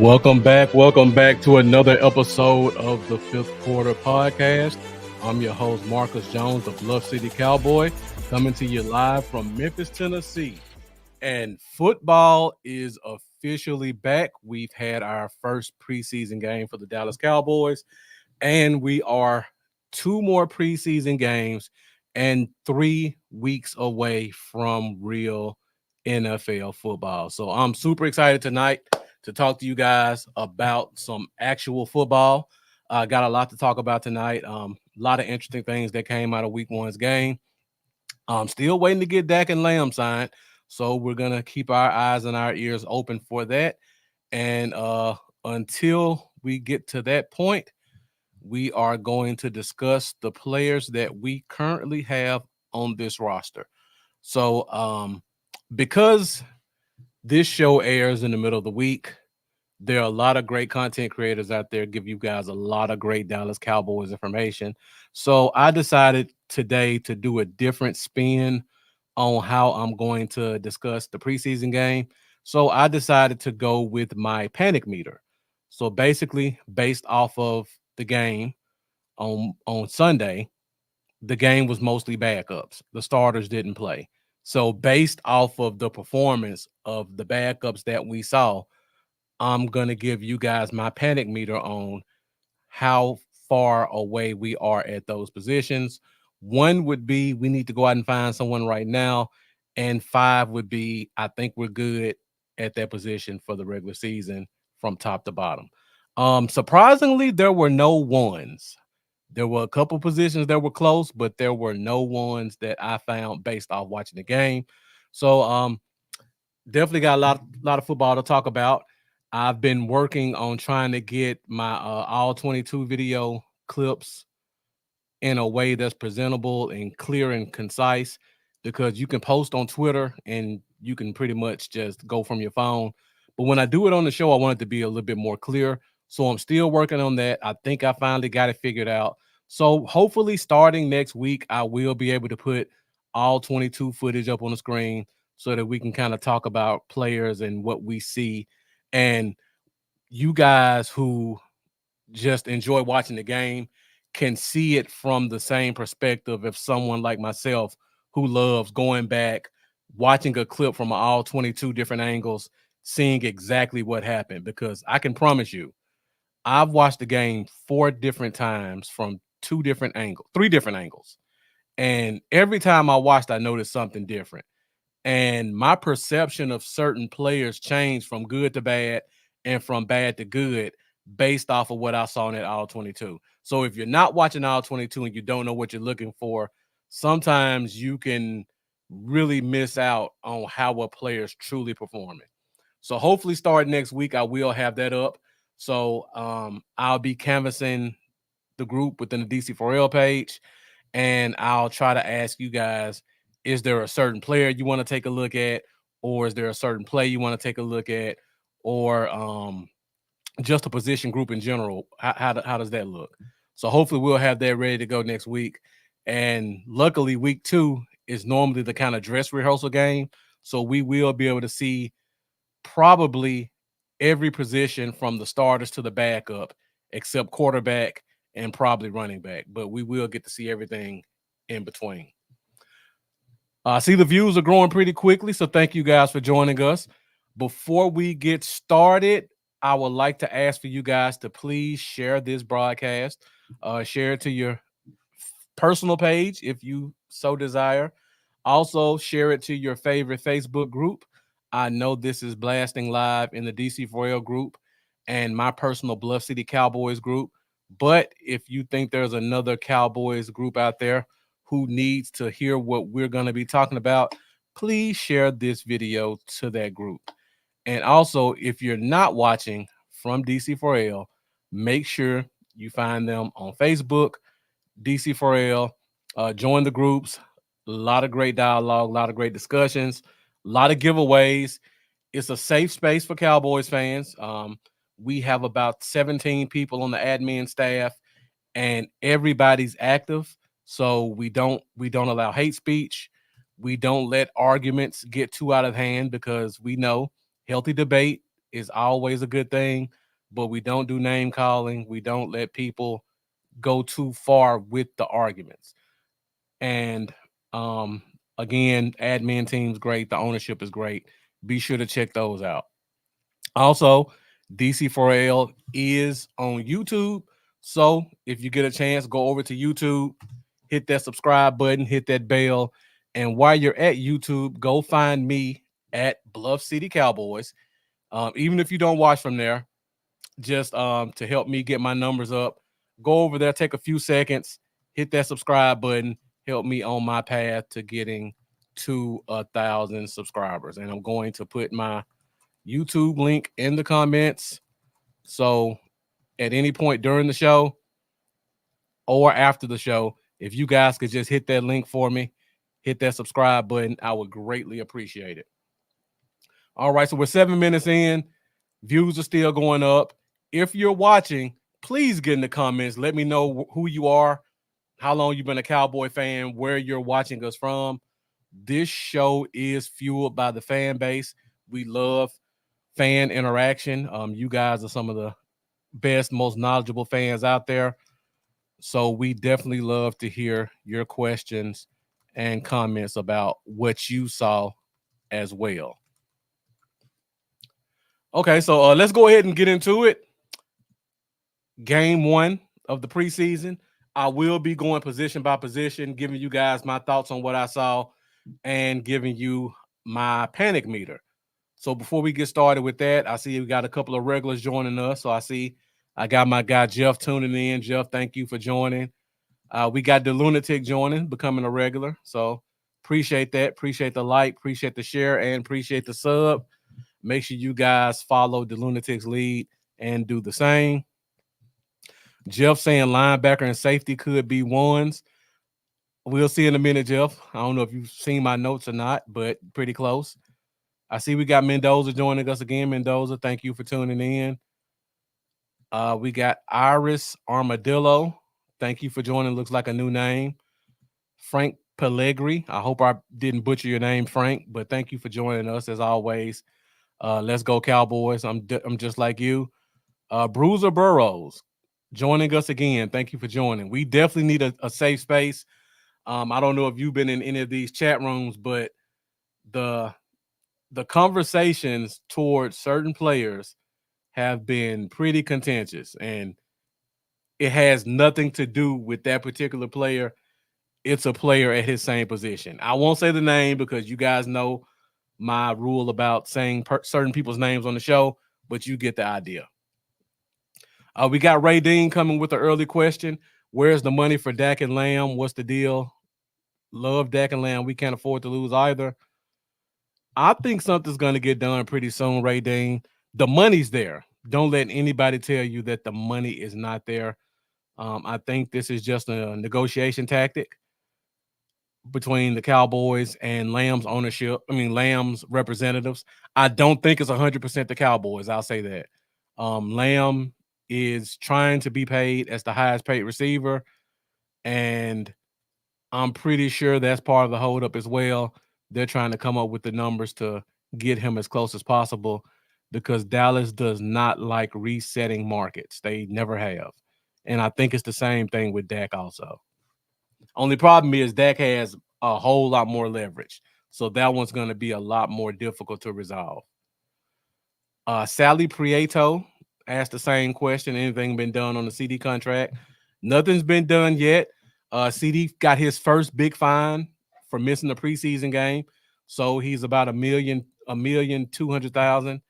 Welcome back. Welcome back to another episode of the Fifth Quarter Podcast. I'm your host, Marcus Jones, the Bluff City Cowboy, coming to you live from Memphis, Tennessee. And football is officially back. We've had our first preseason game for the Dallas Cowboys, and we are two more preseason games and 3 weeks away from real NFL football. So I'm super excited tonight to talk to you guys about some actual football. Got a lot to talk about tonight. A lot of interesting things that came out of week one's game. I'm still waiting to get Dak and Lamb signed. So we're going to keep our eyes and our ears open for that. And until we get to that point, we are going to discuss the players that we currently have on this roster. So because this show airs in the middle of the week, there are a lot of great content creators out there give you guys a lot of great Dallas Cowboys information. So I decided today to do a different spin on how I'm going to discuss the preseason game. So I decided to go with my panic meter. So basically, based off of the game on Sunday, the game was mostly backups. The starters didn't play. So based off of the performance of the backups that we saw, I'm going to give you guys my panic meter on how far away we are at those positions. 1 would be we need to go out and find someone right now. And 5 would be I think we're good at that position for the regular season from top to bottom. Surprisingly, there were no ones. There were a couple positions that were close, but there were no ones that I found based off watching the game. So definitely got a lot of football to talk about. I've been working on trying to get my all 22 video clips in a way that's presentable and clear and concise, because you can post on Twitter and you can pretty much just go from your phone. But when I do it on the show, I want it to be a little bit more clear. So I'm still working on that. I think I finally got it figured out. So hopefully starting next week, I will be able to put all 22 footage up on the screen so that we can kind of talk about players and what we see. And you guys who just enjoy watching the game can see it from the same perspective of someone like myself who loves going back, watching a clip from all 22 different angles, seeing exactly what happened. Because I can promise you, I've watched the game 4 different times from 3 different angles. And every time I watched, I noticed something different. And my perception of certain players changed from good to bad and from bad to good based off of what I saw in that all 22. So if you're not watching all 22 and you don't know what you're looking for, sometimes you can really miss out on how a player is truly performing. So hopefully starting next week, I will have that up. So I'll be canvassing the group within the DC4L page, and I'll try to ask you guys, is there a certain player you want to take a look at, or is there a certain play you want to take a look at, or just a position group in general? How does that look? So hopefully we'll have that ready to go next week. And luckily, week 2 is normally the kind of dress rehearsal game, so we will be able to see probably every position from the starters to the backup, except quarterback and probably running back. But we will get to see everything in between. I see the views are growing pretty quickly, so thank you guys for joining us. Before we get started, I would like to ask for you guys to please share this broadcast. Share it to your personal page if you so desire. Also, share it to your favorite Facebook group. I know this is blasting live in the DC4L group and my personal Bluff City Cowboys group. But if you think there's another Cowboys group out there who needs to hear what we're going to be talking about, please share this video to that group. And also, if you're not watching from DC4L, make sure you find them on Facebook, DC4L, join the groups. A lot of great dialogue, a lot of great discussions, a lot of giveaways. It's a safe space for Cowboys fans. We have about 17 people on the admin staff, and everybody's active. So we don't allow hate speech. We don't let arguments get too out of hand, because we know healthy debate is always a good thing, but we don't do name calling. We don't let people go too far with the arguments. And um, again, admin team's great. The ownership is great. Be sure to check those out. Also, DC4L is on YouTube. So if you get a chance, go over to YouTube, hit that subscribe button, hit that bell. And while you're at YouTube, go find me at Bluff City Cowboys. Even if you don't watch from there, just to help me get my numbers up, go over there, take a few seconds, hit that subscribe button, help me on my path to getting to 1,000 subscribers. And I'm going to put my YouTube link in the comments. So at any point during the show or after the show, if you guys could just hit that link for me, hit that subscribe button, I would greatly appreciate it. All right, so we're 7 minutes in. Views are still going up. If you're watching, please get in the comments. Let me know who you are, how long you've been a Cowboy fan, where you're watching us from. This show is fueled by the fan base. We love fan interaction. You guys are some of the best, most knowledgeable fans out there. So we definitely love to hear your questions and comments about what you saw as well. Okay, so let's go ahead and get into it. Game 1 of the preseason. I will be going position by position, giving you guys my thoughts on what I saw and giving you my panic meter. So before we get started with that, I see we got a couple of regulars joining us. So I got my guy Jeff tuning in. Jeff, thank you for joining. We got the Lunatic joining, becoming a regular. So appreciate that. Appreciate the like, appreciate the share, and appreciate the sub. Make sure you guys follow the Lunatic's lead and do the same. Jeff saying linebacker and safety could be ones. We'll see in a minute, Jeff. I don't know if you've seen my notes or not, but pretty close. I see we got Mendoza joining us again. Mendoza, thank you for tuning in. We got Iris Armadillo. Thank you for joining. Looks like a new name. Frank Pellegri. I hope I didn't butcher your name, Frank, but thank you for joining us as always. Let's go Cowboys. I'm just like you. Bruiser Burrows joining us again. Thank you for joining. We definitely need a safe space. I don't know if you've been in any of these chat rooms, but the conversations towards certain players have been pretty contentious, and it has nothing to do with that particular player. It's a player at his same position. I won't say the name because you guys know my rule about saying certain people's names on the show, but you get the idea. We got Ray Dean coming with an early question. Where's the money for Dak and Lamb? What's the deal? Love Dak and Lamb. We can't afford to lose either. I think something's going to get done pretty soon, Ray Dean. The money's there. Don't let anybody tell you that the money is not there. I think this is just a negotiation tactic between the Cowboys and Lamb's ownership. I mean, Lamb's representatives. I don't think it's 100% the Cowboys. I'll say that. Lamb is trying to be paid as the highest paid receiver, and I'm pretty sure that's part of the holdup as well. They're trying to come up with the numbers to get him as close as possible because Dallas does not like resetting markets. They never have. And I think it's the same thing with Dak also. Only problem is Dak has a whole lot more leverage. So that one's going to be a lot more difficult to resolve. Sally Prieto asked the same question. Anything been done on the CD contract? Nothing's been done yet. CD got his first big fine for missing the preseason game. So he's about $1,200,000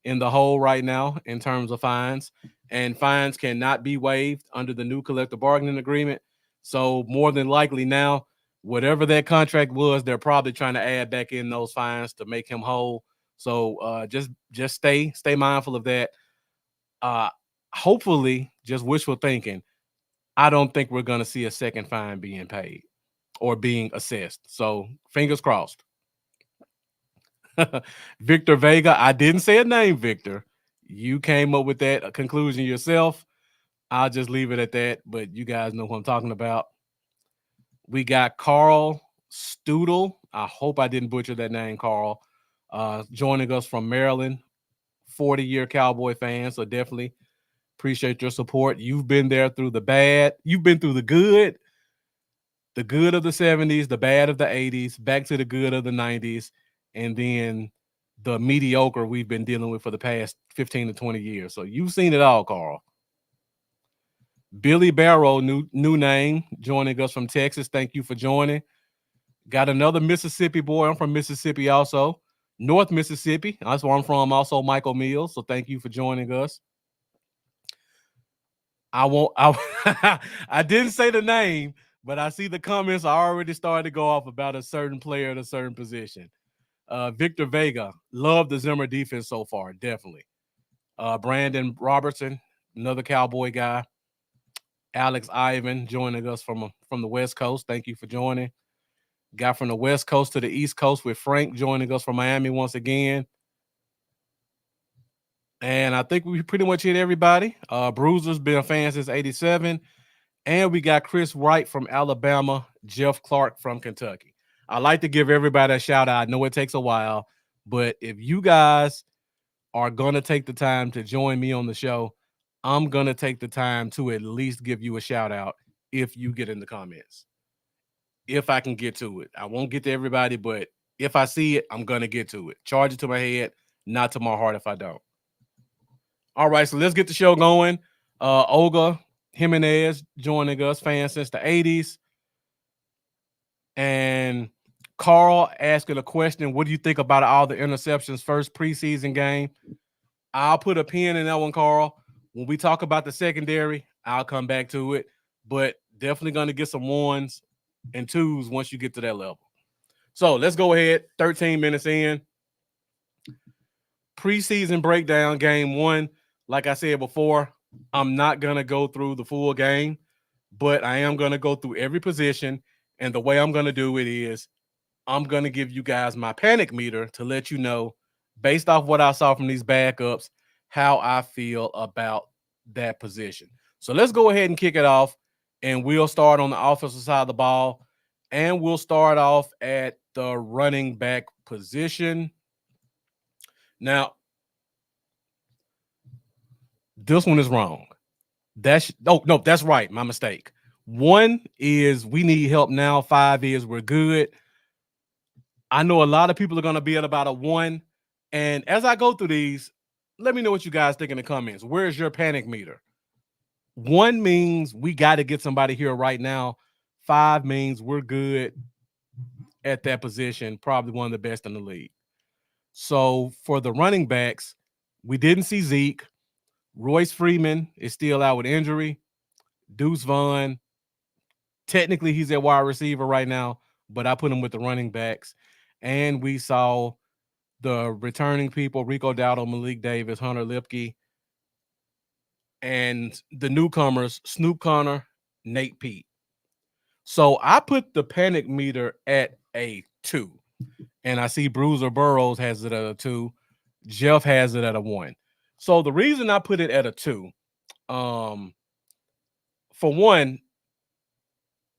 in the hole right now in terms of fines. And fines cannot be waived under the new collective bargaining agreement. So more than likely now, whatever that contract was, they're probably trying to add back in those fines to make him whole. So just stay mindful of that. Hopefully, just wishful thinking, I don't think we're going to see a second fine being paid or being assessed. So fingers crossed. Victor Vega, I didn't say a name, Victor. You came up with that conclusion yourself. I'll just leave it at that, but you guys know who I'm talking about. We got Carl Studel. I hope I didn't butcher that name, Carl. Joining us from Maryland. 40-year Cowboy fan, so definitely appreciate your support. You've been there through the bad. You've been through the good of the 70s, the bad of the 80s, back to the good of the 90s, and then the mediocre we've been dealing with for the past 15 to 20 years. So you've seen it all, Carl. Billy Barrow, new name, joining us from Texas. Thank you for joining. Got another Mississippi boy. I'm from Mississippi also. North Mississippi. That's where I'm from also, Michael Mills. So thank you for joining us. I didn't say the name, but I see the comments are already starting to go off about a certain player at a certain position. Victor Vega, love the Zimmer defense so far, definitely. Brandon Robertson, another Cowboy guy. Alex Ivan joining us from the West Coast. Thank you for joining. Got from the West Coast to the East Coast with Frank joining us from Miami once again. And I think we pretty much hit everybody. Bruiser's been a fan since 87. And we got Chris Wright from Alabama, Jeff Clark from Kentucky. I like to give everybody a shout out. I know it takes a while, but if you guys are going to take the time to join me on the show, I'm going to take the time to at least give you a shout out if you get in the comments. If I can get to it. I won't get to everybody, but if I see it, I'm going to get to it. Charge it to my head, not to my heart if I don't. All right, so let's get the show going. Olga Jimenez joining us, fan since the 80s. And Carl asking a question, what do you think about all the interceptions first preseason game? I'll put a pin in that one, Carl. When we talk about the secondary, I'll come back to it. But definitely going to get some ones and twos once you get to that level. So let's go ahead. 13 minutes in. Preseason breakdown, game one. Like I said before, I'm not going to go through the full game, but I am going to go through every position. And the way I'm going to do it is I'm going to give you guys my panic meter to let you know, based off what I saw from these backups, how I feel about that position. So let's go ahead and kick it off, and we'll start on the offensive side of the ball, and we'll start off at the running back position. Now, this one is wrong. That's right. My mistake. 1 is we need help now. 5 is we're good. I know a lot of people are going to be at about a 1. And as I go through these, let me know what you guys think in the comments. Where's your panic meter? 1 means we got to get somebody here right now. 5 means we're good at that position, probably one of the best in the league. So for the running backs, we didn't see Zeke. Royce Freeman is still out with injury. Deuce Vaughn, technically he's at wide receiver right now, but I put him with the running backs. And we saw the returning people, Rico Dowdle, Malik Davis, Hunter Lipke, and the newcomers, Snoop Connor, Nate Pete. So I put the panic meter at a 2. And I see Bruiser Burrows has it at a 2. Jeff has it at a 1. So the reason I put it at a 2, for one,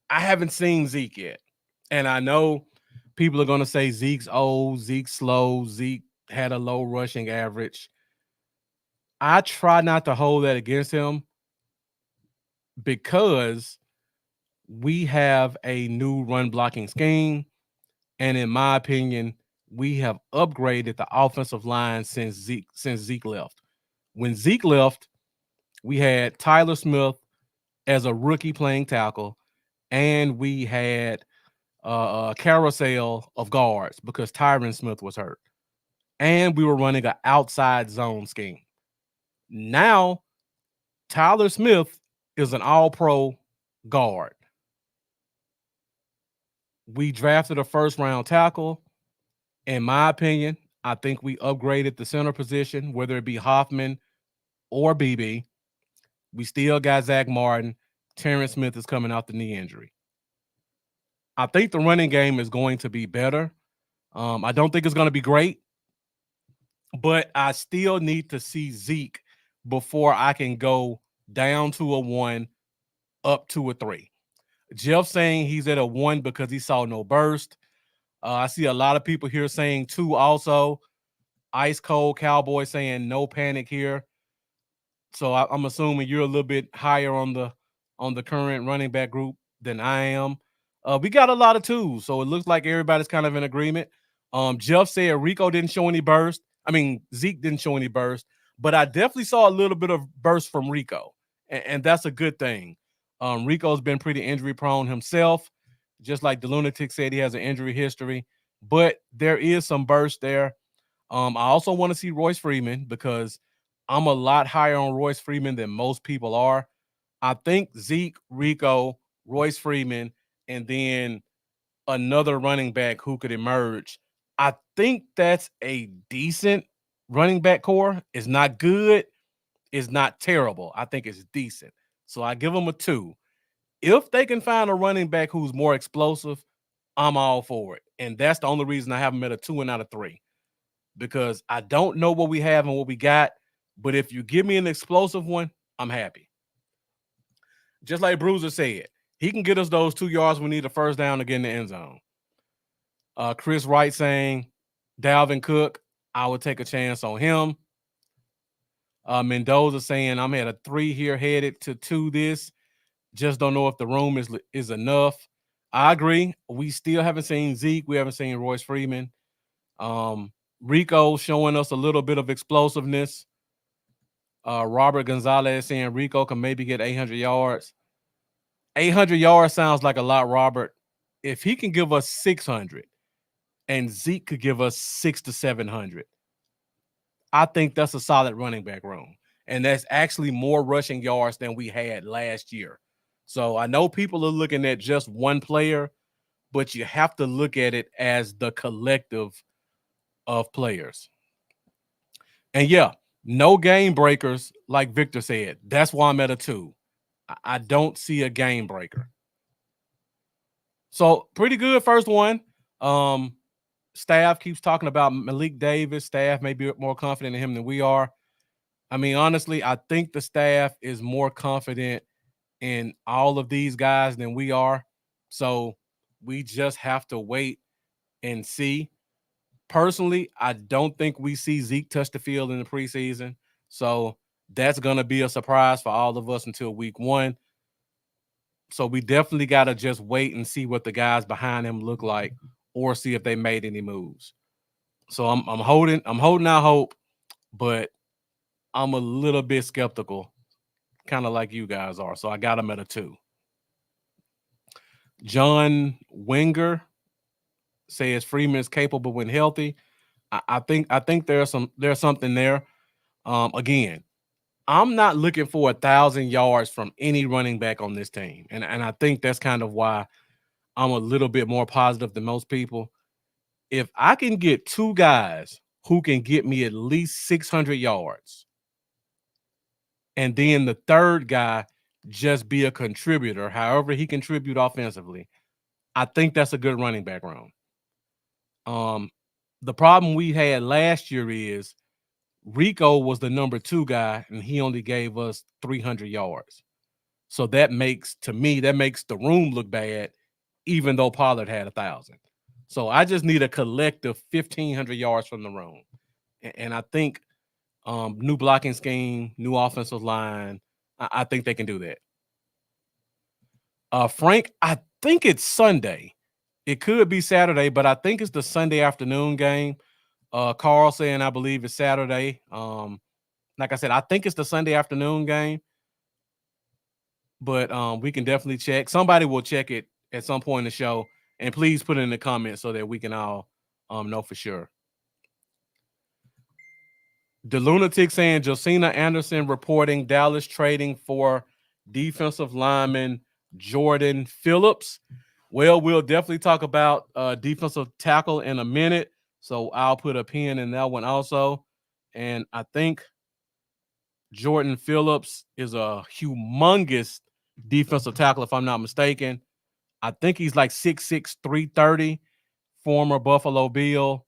I haven't seen Zeke yet. And I know people are going to say Zeke's old, Zeke's slow, Zeke had a low rushing average. I try not to hold that against him because we have a new run blocking scheme. And in my opinion, we have upgraded the offensive line since Zeke left. When Zeke left, we had Tyler Smith as a rookie playing tackle, and we had a carousel of guards because Tyron Smith was hurt. And we were running an outside zone scheme. Now, Tyler Smith is an all-pro guard. We drafted a first-round tackle. In my opinion, I think we upgraded the center position, whether it be Hoffman or BB. We still got Zach Martin. Terrence Smith is coming off the knee injury. I think the running game is going to be better. I don't think it's going to be great, but I still need to see Zeke before I can go down to a 1, up to a 3. Jeff saying he's at a 1 because he saw no burst. I see a lot of people here saying 2 also. Ice Cold Cowboy saying no panic here. So I'm assuming you're a little bit higher on the current running back group than I am. We got a lot of twos, so it looks like everybody's kind of in agreement. Jeff said Rico didn't show any burst. I mean, Zeke didn't show any burst, but I definitely saw a little bit of burst from Rico, and that's a good thing. Rico's been pretty injury prone himself, just like the lunatic said he has an injury history, but there is some burst there. I also want to see Royce Freeman because I'm a lot higher on Royce Freeman than most people are. I think Zeke, Rico, Royce Freeman, and then another running back who could emerge. I think that's a decent running back core. It's not good. It's not terrible. I think it's decent. So I give them a 2. If they can find a running back who's more explosive, I'm all for it. And that's the only reason I have them at a 2 and out of 3. Because I don't know what we have and what we got. But if you give me an explosive one, I'm happy. Just like Bruiser said, he can get us those 2 yards we need a first down to get in the end zone. Chris Wright saying, Dalvin Cook, I would take a chance on him. Mendoza saying, I'm at a 3 here, headed to 2 this. Just don't know if the room is enough. I agree. We still haven't seen Zeke. We haven't seen Royce Freeman. Rico showing us a little bit of explosiveness. Robert Gonzalez saying Rico can maybe get 800 yards. 800 yards sounds like a lot, Robert. If he can give us 600 and Zeke could give us 600 to 700, I think that's a solid running back room. And that's actually more rushing yards than we had last year. So I know people are looking at just one player, but you have to look at it as the collective of players. And yeah, no game breakers, like Victor said. That's why I'm at a 2. I don't see a game breaker. So pretty good first one. Staff keeps talking about Malik Davis. Staff may be more confident in him than we are. I mean, honestly, I think the staff is more confident in all of these guys than we are. So we just have to wait and see. Personally, I don't think we see Zeke touch the field in the preseason. So that's going to be a surprise for all of us until week 1. So we definitely got to just wait and see what the guys behind him look like, or see if they made any moves. So I'm holding out hope, but I'm a little bit skeptical, kind of like you guys are. So I got him at a 2. John Winger says Freeman is capable when healthy. I think there's something there. Again, I'm not looking for 1,000 yards from any running back on this team, and I think that's kind of why I'm a little bit more positive than most people. If I can get 2 guys who can get me at least 600 yards, and then the third guy just be a contributor, however he contribute offensively, I think that's a good running back room. The problem we had last year is Rico was the number 2 guy, and he only gave us 300 yards. So that makes the room look bad, even though Pollard had 1,000. So I just need a collective 1,500 yards from the room. And I think new blocking scheme, new offensive line, I think they can do that. Frank, I think it's Sunday. It could be Saturday, but I think it's the Sunday afternoon game. Carl saying I believe it's Saturday. Like I said, I think it's the Sunday afternoon game, but we can definitely check. Somebody will check it at some point in the show, and please put it in the comments so that we can all know for sure. The lunatic saying Josina Anderson reporting Dallas trading for defensive lineman Jordan Phillips. Well, we'll definitely talk about defensive tackle in a minute. So I'll put a pin in that one also. And I think Jordan Phillips is a humongous defensive tackle, if I'm not mistaken. I think he's like 6'6", 330, former Buffalo Bill.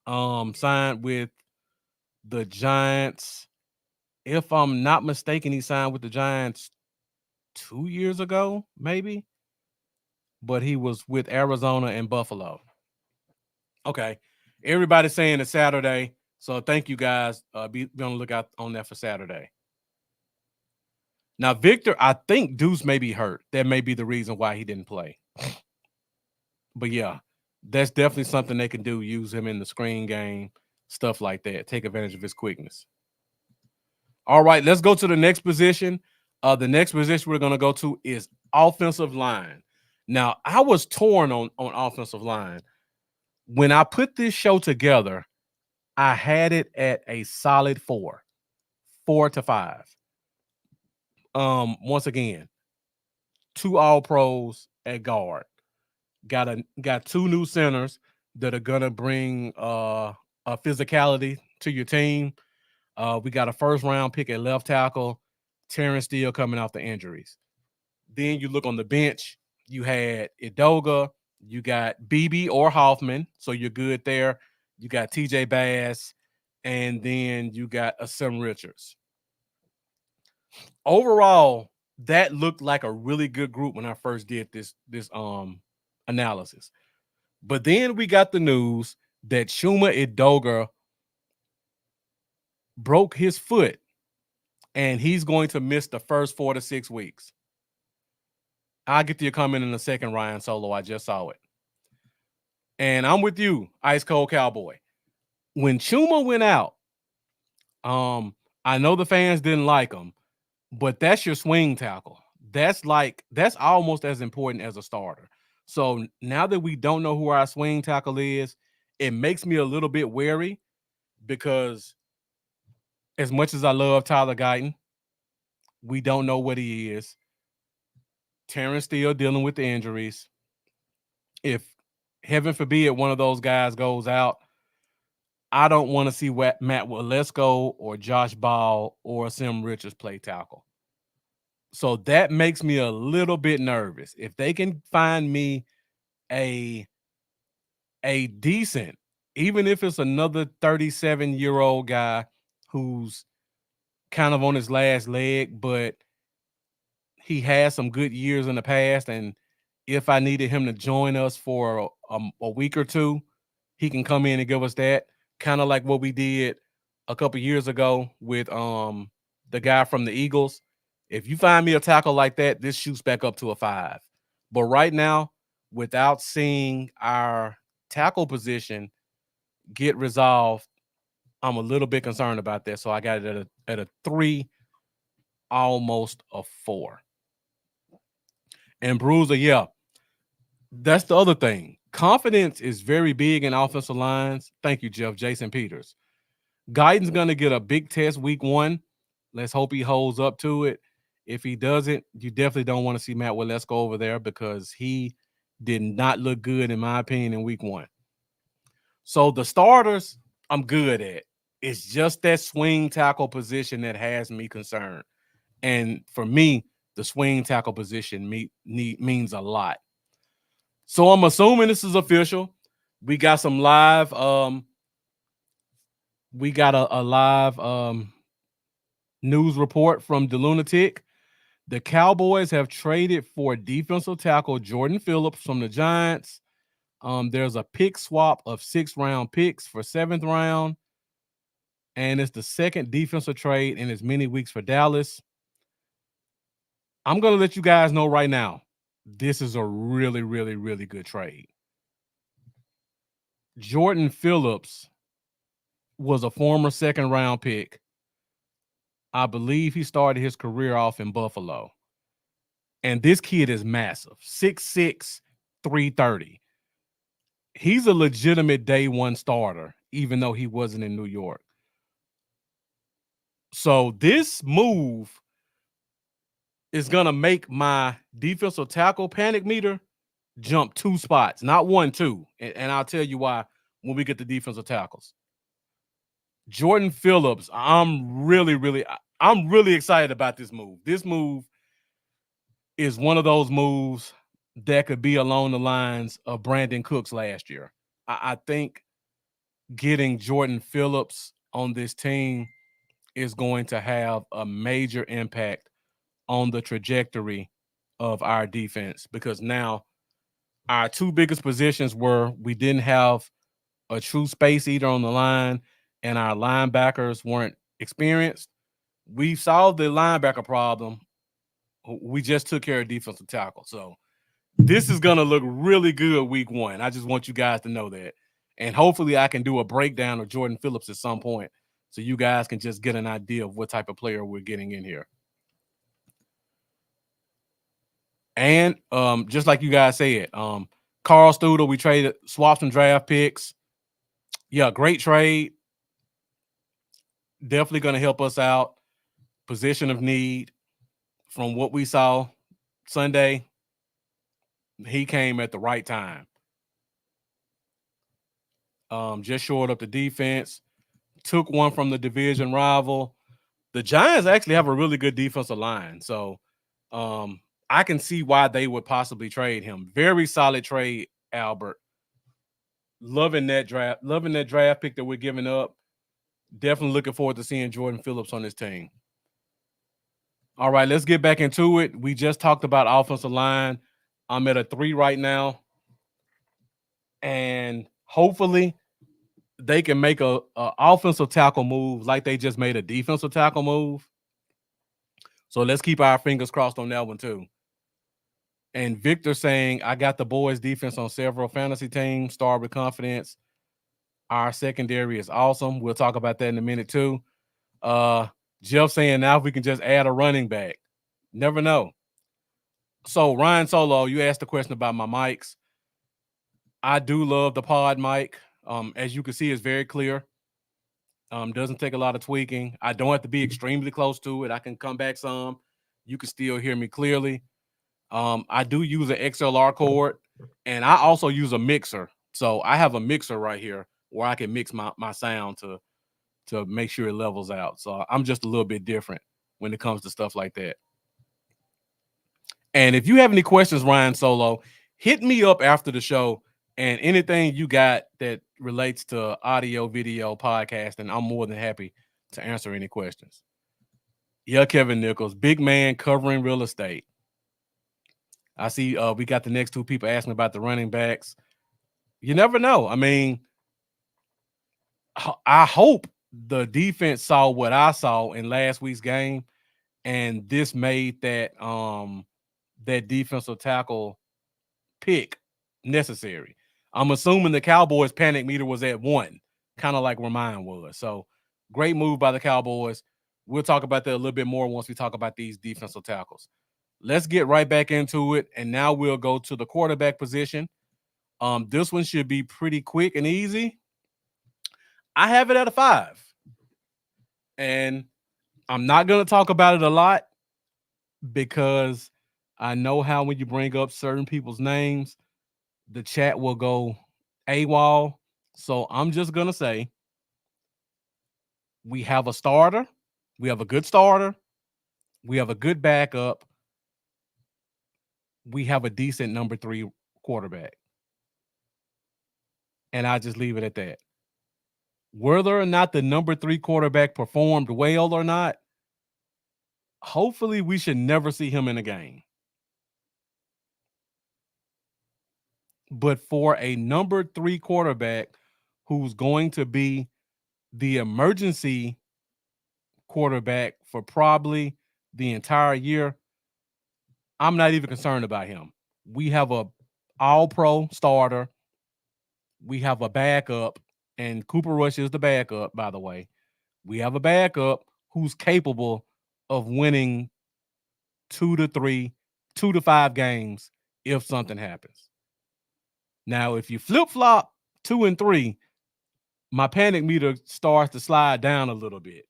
Signed with the Giants. If I'm not mistaken, he signed with the Giants 2 years ago, maybe. But he was with Arizona and Buffalo. Okay. Everybody's saying it's Saturday. So thank you guys. Be on the lookout on that for Saturday. Now, Victor, I think Deuce may be hurt. That may be the reason why he didn't play. But yeah, that's definitely something they can do. Use him in the screen game, stuff like that. Take advantage of his quickness. All right, let's go to the next position. The next position we're going to go to is offensive line. Now, I was torn on offensive line. When I put this show together, I had it at a solid 4 to 5. Once again, 2 all pros at guard. Got 2 new centers that are gonna bring a physicality to your team. We got a first round pick at left tackle, Terrence Steele coming off the injuries. Then you look on the bench, you had Idoga, you got BB or Hoffman, so you're good there. You got TJ Bass, and then you got Asim Richards. Overall, that looked like a really good group when I first did this analysis. But then we got the news that Chuma Idoga broke his foot and he's going to miss the first 4 to 6 weeks. I'll get to your comment in a second, Ryan Solo. I just saw it. And I'm with you, Ice Cold Cowboy. When Chuma went out, I know the fans didn't like him, but that's your swing tackle. That's almost as important as a starter. So now that we don't know who our swing tackle is, it makes me a little bit wary because as much as I love Tyler Guyton, we don't know what he is. Terrence still dealing with the injuries. If heaven forbid one of those guys goes out, I don't want to see Matt Walesko or Josh Ball or Sim Richards play tackle. So that makes me a little bit nervous. If they can find me a decent, even if it's another 37-year-old guy who's kind of on his last leg, but he has some good years in the past, and if I needed him to join us for a week or two, he can come in and give us that, kind of like what we did a couple years ago with the guy from the Eagles. If you find me a tackle like that, this shoots back up to a 5. But right now, without seeing our tackle position get resolved, I'm a little bit concerned about that. So I got it at a 3, almost a 4. And Bruiser, yeah, that's the other thing. Confidence is very big in offensive lines. Thank you, Jeff. Jason Peters. Guyton's going to get a big test week 1. Let's hope he holds up to it. If he doesn't, you definitely don't want to see Matt Walesko over there because he did not look good, in my opinion, in week 1. So the starters, I'm good at. It's just that swing tackle position that has me concerned. And for me, the swing tackle position means a lot. So I'm assuming this is official. We got some live. We got a live news report from the Lunatic. The Cowboys have traded for defensive tackle Jordan Phillips from the Giants. There's a pick swap of 6th-round picks for 7th round. And it's the second defensive trade in as many weeks for Dallas. I'm going to let you guys know right now, this is a really, really, really good trade. Jordan Phillips was a former 2nd-round pick. I believe he started his career off in Buffalo. And this kid is massive, 6'6", 330. He's a legitimate day 1 starter, even though he wasn't in New York. So this move is going to make my defensive tackle panic meter jump 2 spots, not 1, 2. And I'll tell you why when we get the defensive tackles. Jordan Phillips, I'm really excited about this move. This move is one of those moves that could be along the lines of Brandon Cooks last year. I think getting Jordan Phillips on this team is going to have a major impact on the trajectory of our defense, because now our 2 biggest positions were we didn't have a true space eater on the line, and our linebackers weren't experienced. We solved the linebacker problem. We just took care of defensive tackle. So this is going to look really good week 1. I just want you guys to know that. And hopefully I can do a breakdown of Jordan Phillips at some point so you guys can just get an idea of what type of player we're getting in here. And just like you guys said, Carl Studel, we swapped some draft picks. Yeah, great trade. Definitely going to help us out. Position of need. From what we saw Sunday, he came at the right time. Just shored up the defense. Took one from the division rival. The Giants actually have a really good defensive line. So I can see why they would possibly trade him. Very solid trade, Albert. Loving that draft pick that we're giving up. Definitely looking forward to seeing Jordan Phillips on this team. All right, let's get back into it. We just talked about offensive line. I'm at a 3 right now. And hopefully they can make a offensive tackle move like they just made a defensive tackle move. So let's keep our fingers crossed on that one too. And Victor saying, I got the boys defense on several fantasy teams, start with confidence. Our secondary is awesome. We'll talk about that in a minute too. Jeff saying now if we can just add a running back. Never know. So Ryan Solo, you asked the question about my mics. I do love the pod mic. As you can see, it's very clear. Doesn't take a lot of tweaking. I don't have to be extremely close to it. I can come back some. You can still hear me clearly. I do use an XLR cord, and I also use a mixer. So I have a mixer right here where I can mix my sound to make sure it levels out. So I'm just a little bit different when it comes to stuff like that. And if you have any questions, Ryan Solo, hit me up after the show. And anything you got that relates to audio, video, podcast, and I'm more than happy to answer any questions. Yeah, Kevin Nichols, big man covering real estate. I see we got the next 2 people asking about the running backs. You never know. I mean, I hope the defense saw what I saw in last week's game, and this made that defensive tackle pick necessary. I'm assuming the Cowboys panic meter was at 1, kind of like where mine was. So great move by the Cowboys. We'll talk about that a little bit more once we talk about these defensive tackles. Let's get right back into it. And now we'll go to the quarterback position. This one should be pretty quick and easy. I have it at a 5. And I'm not going to talk about it a lot because I know how when you bring up certain people's names, the chat will go AWOL. So I'm just going to say we have a starter. We have a good starter. We have a good backup. We have a decent number 3 quarterback. And I just leave it at that. Whether or not the number 3 quarterback performed well or not, hopefully we should never see him in a game. But for a number 3 quarterback who's going to be the emergency quarterback for probably the entire year, I'm not even concerned about him. We have a all-pro starter. We have a backup, and Cooper Rush is the backup, by the way. We have a backup who's capable of winning 2 to 5 games if something happens. Now, if you flip-flop 2 and 3, my panic meter starts to slide down a little bit.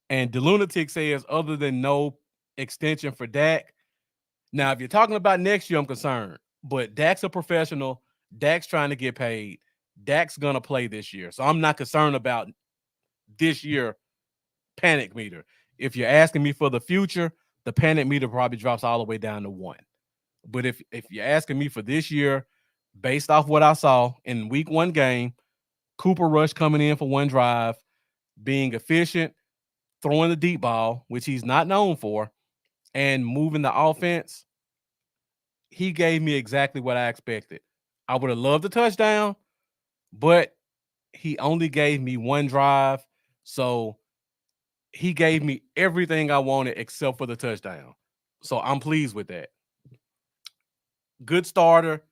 And the Lunatic says, other than no extension for Dak. Now, if you're talking about next year, I'm concerned. But Dak's a professional. Dak's trying to get paid. Dak's going to play this year. So I'm not concerned about this year panic meter. If you're asking me for the future, the panic meter probably drops all the way down to 1. But if you're asking me for this year, based off what I saw in week 1 game, Cooper Rush coming in for 1 drive, being efficient, throwing the deep ball, which he's not known for, and moving the offense, he gave me exactly what I expected. I would have loved a touchdown, but He only gave me one drive, so he gave me everything I wanted except for the touchdown. So I'm pleased with that. Good starter,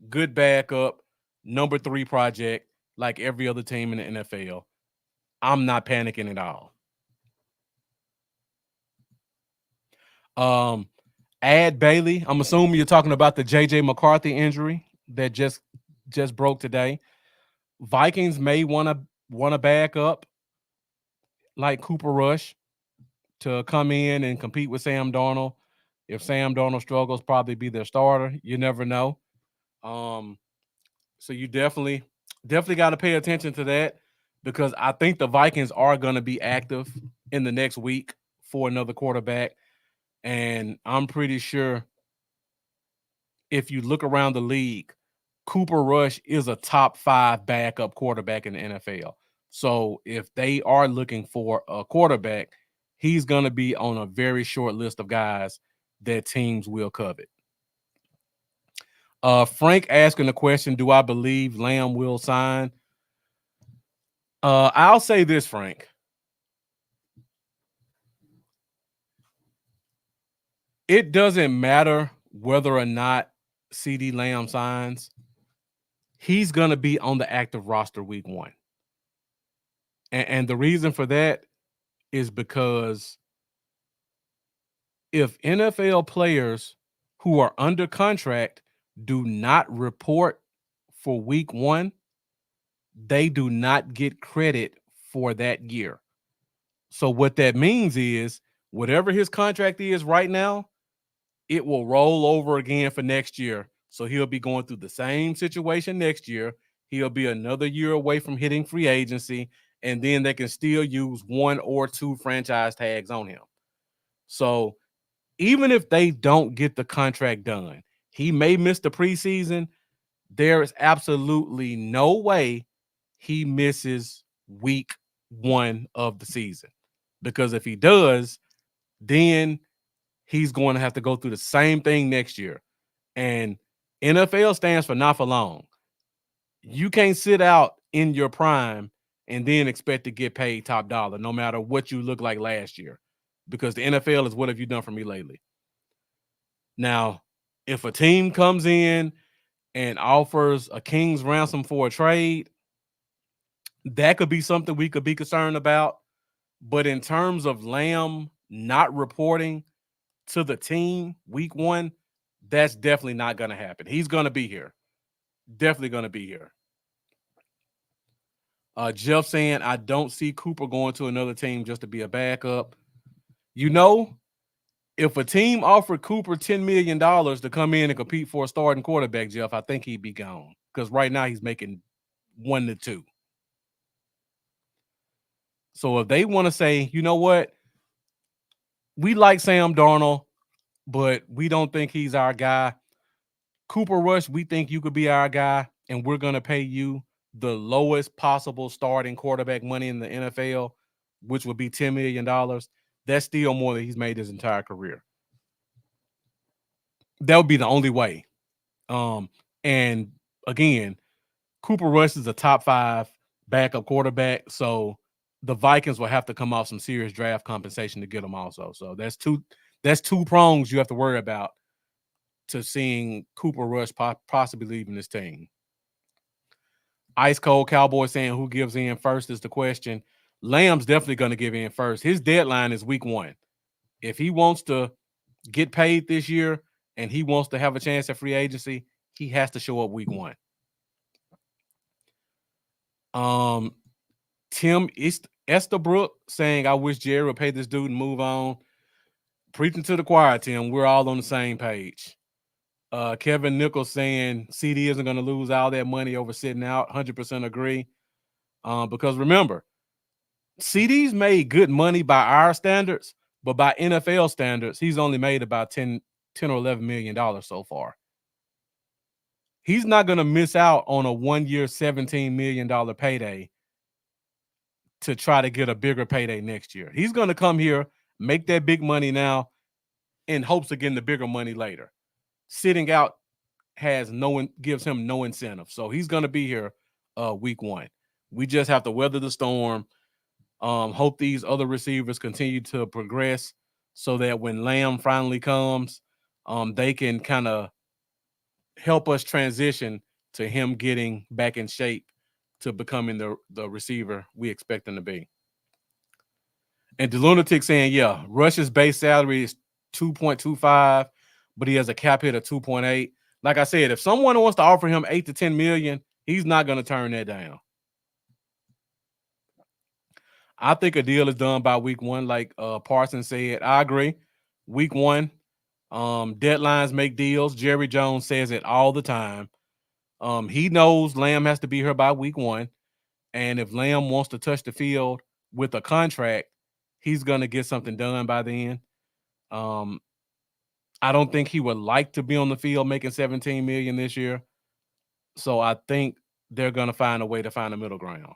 good backup, number 3 project, like every other team in the NFL. I'm not panicking at all. Add Bailey. I'm assuming you're talking about the JJ McCarthy injury that just broke today. Vikings may want to back up like Cooper Rush to come in and compete with Sam Darnold. If Sam Darnold struggles, probably be their starter. You never know. So you definitely got to pay attention to that because I think the Vikings are going to be active in the next week for another quarterback. And I'm pretty sure if you look around the league, Cooper Rush is a top 5 backup quarterback in the NFL. So if they are looking for a quarterback, he's going to be on a very short list of guys that teams will covet. Frank asking the question, do I believe Lamb will sign? I'll say this, Frank. It doesn't matter whether or not CeeDee Lamb signs. He's going to be on the active roster week 1. And the reason for that is because if NFL players who are under contract do not report for week 1, they do not get credit for that year. So what that means is whatever his contract is right now, it will roll over again for next year. So he'll be going through the same situation next year. He'll be another year away from hitting free agency, and then they can still use 1 or 2 franchise tags on him. So even if they don't get the contract done, he may miss the preseason. There is absolutely no way he misses week 1 of the season. Because if he does, then he's going to have to go through the same thing next year. And NFL stands for not for long. You can't sit out in your prime and then expect to get paid top dollar no matter what you look like last year. Because the NFL is what have you done for me lately? Now, if a team comes in and offers a king's ransom for a trade, that could be something we could be concerned about. But in terms of Lamb not reporting to the team week 1, that's definitely not going to happen. He's going to be here. Definitely going to be here. Jeff saying, I don't see Cooper going to another team just to be a backup. You know, if a team offered Cooper $10 million to come in and compete for a starting quarterback, Jeff, I think he'd be gone. Because right now he's making 1 to 2. So if they want to say, you know what, we like Sam Darnold, but we don't think he's our guy. Cooper Rush, we think you could be our guy, and we're going to pay you the lowest possible starting quarterback money in the NFL, which would be $10 million. That's still more than he's made his entire career. That would be the only way. And again, Cooper Rush is a top 5 backup quarterback, so the Vikings will have to come off some serious draft compensation to get him also. So that's two prongs you have to worry about to seeing Cooper Rush possibly leaving this team. Ice Cold Cowboy saying who gives in first is the question. Lamb's definitely going to give in first. His deadline is week 1. If he wants to get paid this year and he wants to have a chance at free agency, he has to show up week 1. Tim Estabrook saying, I wish Jerry would pay this dude and move on. Preaching to the choir, Tim. We're all on the same page. Kevin Nichols saying CD isn't going to lose all that money over sitting out. 100% agree. Because remember, CD's made good money by our standards, but by NFL standards, he's only made about 10 or $11 million so far. He's not going to miss out on a 1-year, $17 million payday to try to get a bigger payday next year. He's going to come here, make that big money now, in hopes of getting the bigger money later. Sitting out gives him no incentive. So he's going to be here week 1. We just have to weather the storm. Hope these other receivers continue to progress so that when Lamb finally comes, they can kind of help us transition to him getting back in shape to becoming the receiver we expect him to be. And the lunatic saying, yeah, Rush's base salary is 2.25, but he has a cap hit of 2.8. Like I said, if someone wants to offer him 8 to 10 million, he's not going to turn that down. I think a deal is done by week one, like Parsons said. I agree. Week one, deadlines make deals. Jerry Jones says it all the time. He knows Lamb has to be here by week one. And if Lamb wants to touch the field with a contract, he's going to get something done by then. I don't think he would like to be on the field making 17 million this year. So I think they're going to find a way to find a middle ground.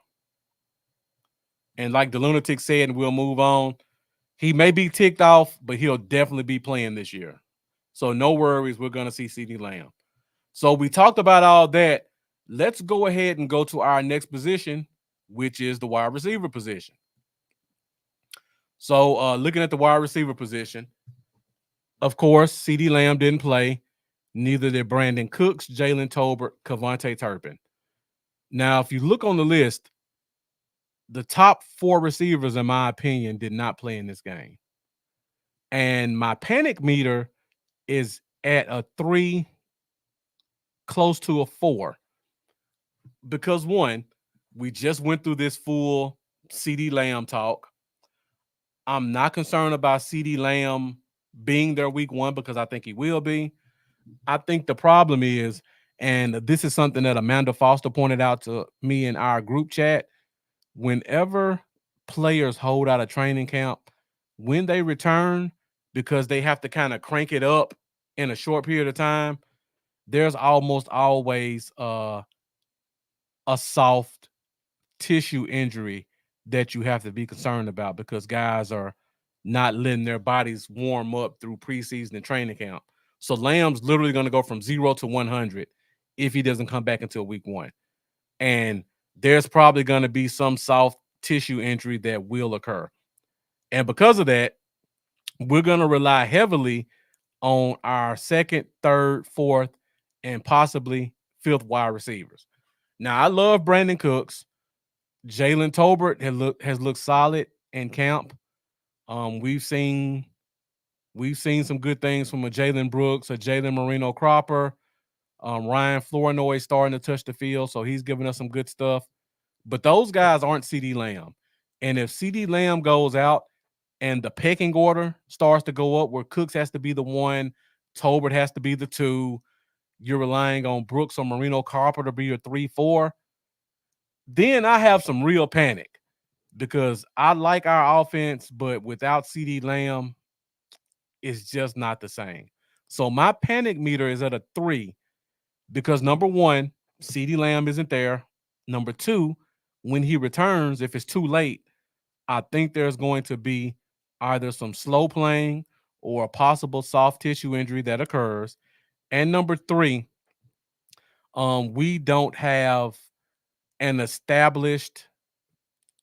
And like the lunatic said, and we'll move on, he may be ticked off, but he'll definitely be playing this year. So no worries, we're going to see CeeDee Lamb. So we talked about all that. Let's go ahead and go to our next position, which is the wide receiver position. So looking at the wide receiver position, of course, CeeDee Lamb didn't play. Neither did Brandon Cooks, Jalen Tolbert, Kevontae Turpin. Now, if you look on the list, the top 4 receivers, in my opinion, did not play in this game. And my panic meter is at a 3, close to a 4. Because one, we just went through this full CeeDee Lamb talk. I'm not concerned about CeeDee Lamb being there week one because I think he will be. I think the problem is, and this is something that Amanda Foster pointed out to me in our group chat, whenever players hold out a training camp, when they return, because they have to kind of crank it up in a short period of time, there's almost always a soft tissue injury that you have to be concerned about because guys are not letting their bodies warm up through preseason and training camp. So Lamb's literally going to go from 0 to 100 if he doesn't come back until week one. And there's probably going to be some soft tissue injury that will occur. And because of that, we're going to rely heavily on our second, third, fourth, and possibly fifth wide receivers. Now, I love Brandon Cooks. Jalen Tolbert has looked solid in camp. We've seen some good things from a Jalen Brooks, a Jalen Marino Cropper, Ryan Flournoy starting to touch the field, so he's giving us some good stuff. But those guys aren't CeeDee Lamb. And if CeeDee Lamb goes out and the pecking order starts to go up where Cooks has to be the 1, Tolbert has to be the 2, you're relying on Brooks or Marino Cropper to be your 3, 4, then I have some real panic because I like our offense, but without CeeDee Lamb, it's just not the same. So my panic meter is at a 3 because number one, CeeDee Lamb isn't there. Number two, when he returns, if it's too late, I think there's going to be either some slow playing or a possible soft tissue injury that occurs. And number three, we don't have an established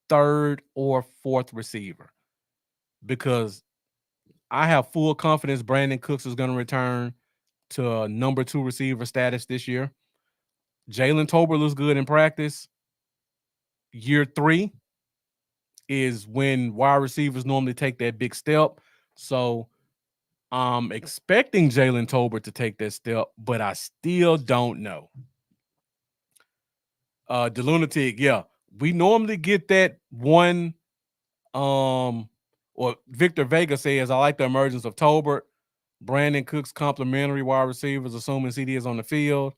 third or fourth receiver because I have full confidence Brandon Cooks is going to return to number 2 receiver status this year. Jalen Tolbert looks good in practice. Year 3 is when wide receivers normally take that big step. So I'm expecting Jalen Tolbert to take that step, but I still don't know. The lunatic, yeah. We normally get that one. Or Victor Vega says, I like the emergence of Tolbert, Brandon Cooks complimentary wide receivers, assuming CD is on the field.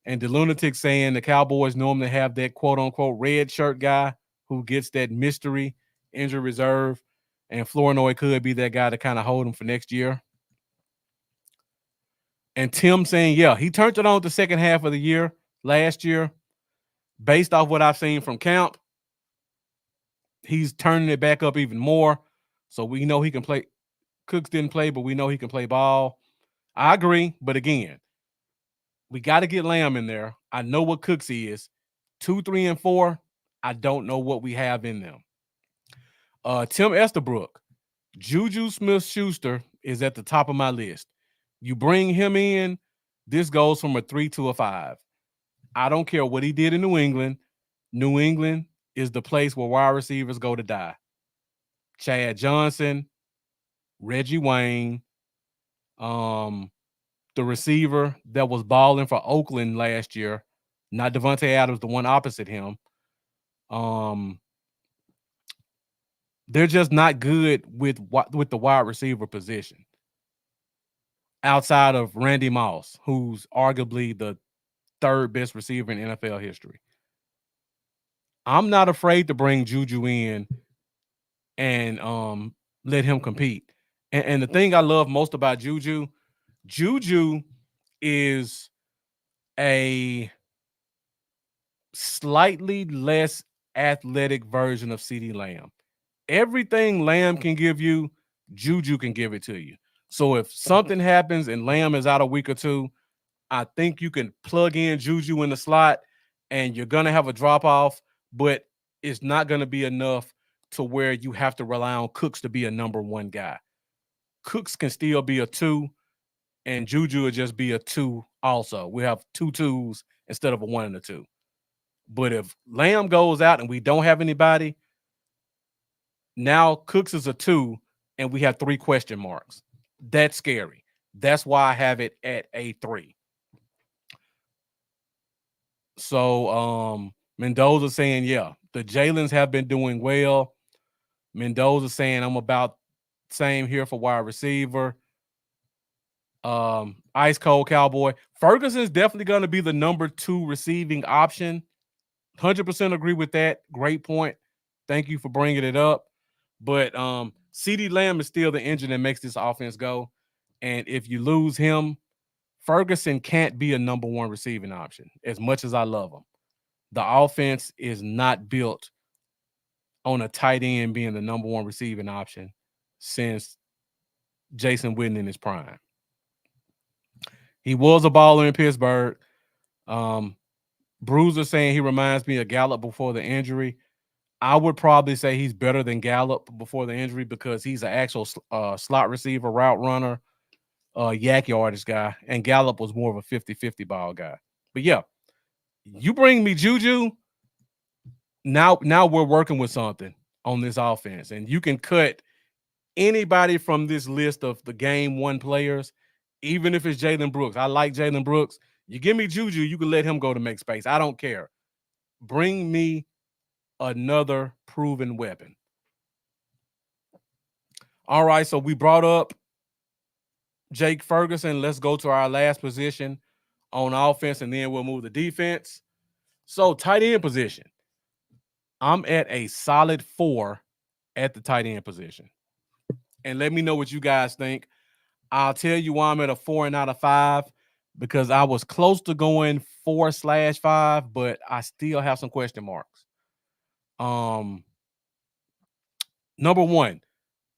And the lunatic saying the Cowboys normally have that quote unquote red shirt guy who gets that mystery injury reserve. And Flournoy could be that guy to kind of hold him for next year. And Tim saying, yeah, he turned it on the second half of the year last year. Based off what I've seen from camp, he's turning it back up even more. So we know he can play. Cooks didn't play, but we know he can play ball. I agree. But again, we got to get Lamb in there. I know what Cooks is. 2, 3, and 4. I don't know what we have in them. Tim Estabrook, Juju Smith-Schuster is at the top of my list. You bring him in, this goes from a 3 to a 5. I don't care what he did in New England. New England is the place where wide receivers go to die. Chad Johnson, Reggie Wayne, the receiver that was balling for Oakland last year, not Devontae Adams, the one opposite him. They're just not good with the wide receiver position. Outside of Randy Moss, who's arguably the third best receiver in NFL history. I'm not afraid to bring Juju in and let him compete. And the thing I love most about Juju is a slightly less athletic version of CeeDee Lamb. Everything Lamb can give you, Juju can give it to you. So if something happens and Lamb is out a week or two, I think you can plug in Juju in the slot and you're going to have a drop off, but it's not going to be enough to where you have to rely on Cooks to be a number one guy. Cooks can still be a 2, and Juju would just be a 2 also. We have 2 2s instead of a 1 and a 2. But if Lamb goes out and we don't have anybody, now Cooks is a 2 and we have 3 question marks. That's scary. That's why I have it at a 3. So Mendoza saying, yeah, the Jalen's have been doing well. Mendoza saying I'm about same here for wide receiver. Ice Cold Cowboy. Ferguson's definitely going to be the number 2 receiving option. 100% agree with that. Great point. Thank you for bringing it up. But CeeDee Lamb is still the engine that makes this offense go. And if you lose him, Ferguson can't be a number 1 receiving option as much as I love him. The offense is not built on a tight end being the number 1 receiving option since Jason Witten in his prime. He was a baller in Pittsburgh. Bruiser saying he reminds me of Gallup before the injury. I would probably say he's better than Gallup before the injury because he's an actual slot receiver, route runner, yak yardage guy, and Gallup was more of a 50-50 ball guy. But yeah, you bring me Juju, now we're working with something on this offense, and you can cut anybody from this list of the game 1 players, even if it's Jalen Brooks. I like Jalen Brooks. You give me Juju, you can let him go to make space. I don't care. Bring me another proven weapon. All right, so we brought up Jake Ferguson. Let's go to our last position on offense, and then we'll move to defense. So tight end position. I'm at a solid 4 at the tight end position. And let me know what you guys think. I'll tell you why I'm at a 4 and not a 5, because I was close to going 4/5, but I still have some question marks. Number 1,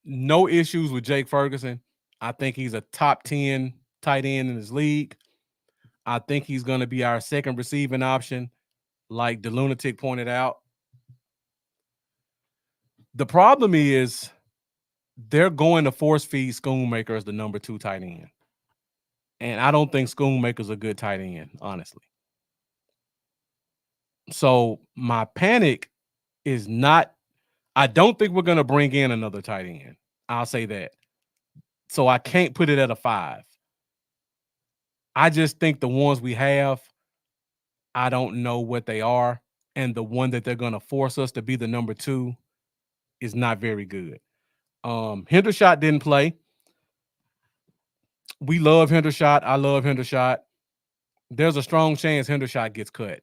no issues with Jake Ferguson. I think he's a top 10 tight end in his league. I think he's going to be our second receiving option, like the lunatic pointed out. The problem is they're going to force feed Schoonmaker as the number 2 tight end. And I don't think Schoonmaker's a good tight end, honestly. So my panic is not, I don't think we're going to bring in another tight end. I'll say that. So I can't put it at a 5. I just think the ones we have, I don't know what they are. And the one that they're going to force us to be the number 2 is not very good. Hendershot didn't play. We love Hendershot. I love Hendershot. There's a strong chance Hendershot gets cut.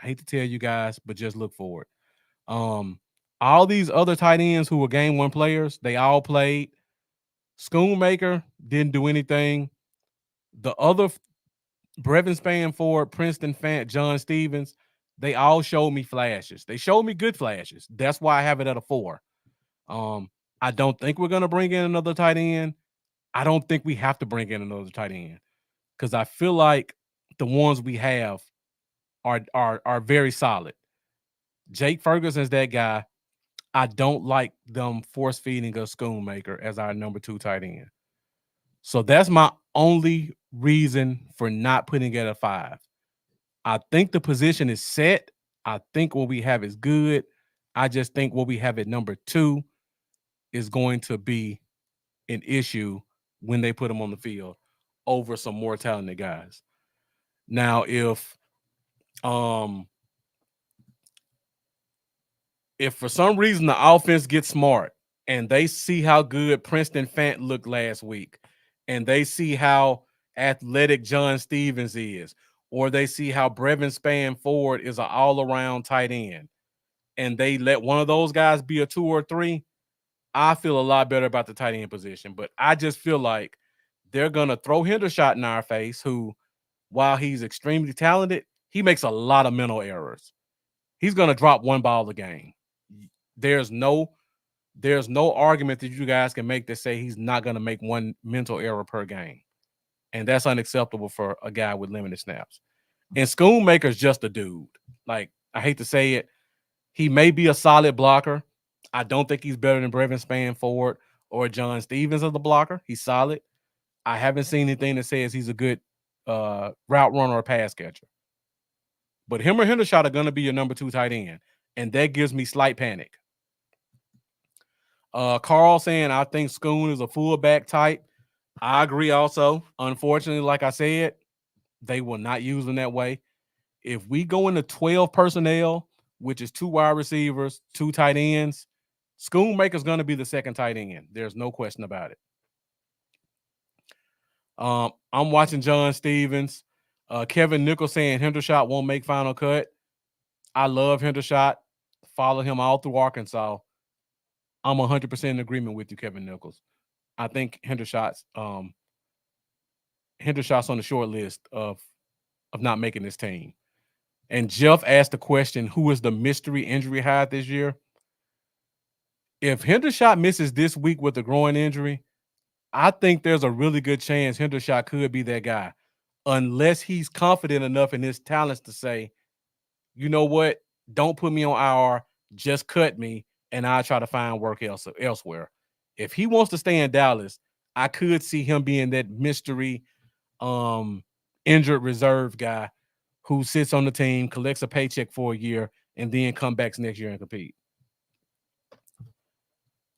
I hate to tell you guys, but just look for it. All these other tight ends who were game 1 players, they all played. Schoonmaker didn't do anything. The other Brevin Spanford, Princeton Fant, John Stevens, they all showed me flashes. They showed me good flashes. That's why I have it at a 4. I don't think we're going to bring in another tight end. I don't think we have to bring in another tight end because I feel like the ones we have are very solid. Jake Ferguson's that guy. I don't like them force feeding a Schoonmaker as our number 2 tight end. So that's my only reason for not putting it at 5. I think the position is set. I think what we have is good. I just think what we have at number 2 is going to be an issue when they put him on the field over some more talented guys. Now, if for some reason the offense gets smart and they see how good Princeton Fant looked last week, and they see how athletic John Stevens is, or they see how Brevin Spann-Ford is an all-around tight end, and they let one of those guys be a 2 or 3, I feel a lot better about the tight end position. But I just feel like they're going to throw Hendershot in our face, who, while he's extremely talented, he makes a lot of mental errors. He's going to drop one ball a game. There's no argument that you guys can make that say he's not going to make one mental error per game. And that's unacceptable for a guy with limited snaps. And Schoonmaker's just a dude. Like, I hate to say it, he may be a solid blocker. I don't think he's better than Brevin Spann-Ford or John Stevens as a blocker. He's solid. I haven't seen anything that says he's a good route runner or pass catcher. But him or Hendershot are going to be your number 2 tight end, and that gives me slight panic. Carl saying, I think Schoon is a fullback type. I agree also. Unfortunately, like I said, they will not use him that way. If we go into 12 personnel, which is 2 wide receivers, 2 tight ends, Schoonmaker's going to be the second tight end. There's no question about it. I'm watching John Stevens. Kevin Nichols saying Hendershot won't make final cut. I love Hendershot. Follow him all through Arkansas. I'm 100% in agreement with you, Kevin Nichols. I think Hendershot's on the short list of not making this team. And Jeff asked the question, who is the mystery injury hide this year? If Hendershot misses this week with a groin injury, I think there's a really good chance Hendershot could be that guy, unless he's confident enough in his talents to say, you know what, don't put me on IR, just cut me, and I'll try to find work elsewhere. If he wants to stay in Dallas, I could see him being that mystery injured reserve guy who sits on the team, collects a paycheck for a year, and then come back next year and compete.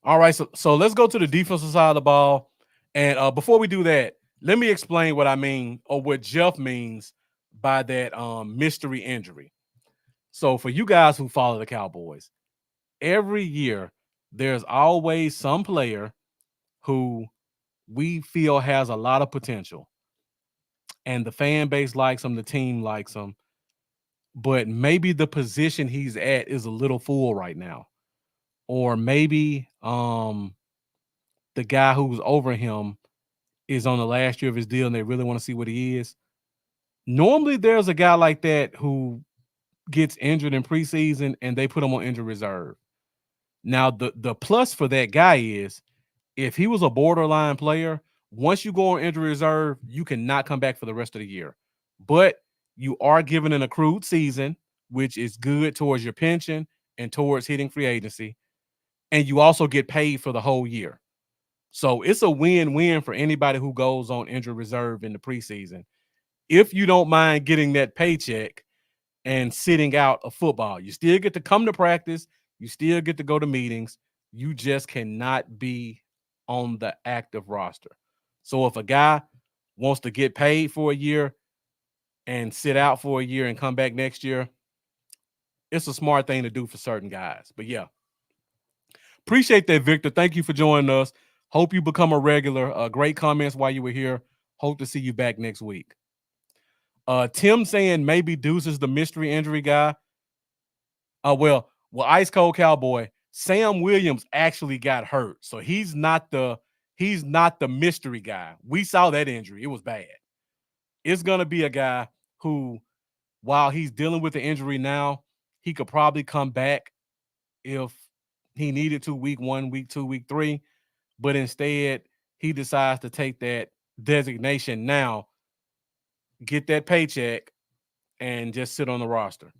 All right, so let's go to the defensive side of the ball. And before we do that, let me explain what I mean, or what Jeff means by that mystery injury. So for you guys who follow the Cowboys, every year there's always some player who we feel has a lot of potential. And the fan base likes him, the team likes him. But maybe the position he's at is a little full right now. Or maybe the guy who's over him is on the last year of his deal and they really want to see what he is. Normally there's a guy like that who gets injured in preseason and they put him on injured reserve. Now, the plus for that guy is if he was a borderline player, once you go on injury reserve, you cannot come back for the rest of the year. But you are given an accrued season, which is good towards your pension and towards hitting free agency. And you also get paid for the whole year. So it's a win-win for anybody who goes on injury reserve in the preseason. If you don't mind getting that paycheck and sitting out of football, you still get to come to practice. You still get to go to meetings. You just cannot be on the active roster. So if a guy wants to get paid for a year and sit out for a year and come back next year, it's a smart thing to do for certain guys. But yeah, appreciate that, Victor. Thank you for joining us. Hope you become a regular. Great comments while you were here. Hope to see you back next week. Tim saying maybe Deuce is the mystery injury guy. Well, Ice Cold Cowboy, Sam Williams actually got hurt. So he's not the mystery guy. We saw that injury. It was bad. It's going to be a guy who, while he's dealing with the injury now, he could probably come back if he needed to week 1, week 2, week 3. But instead, he decides to take that designation now, get that paycheck, and just sit on the roster.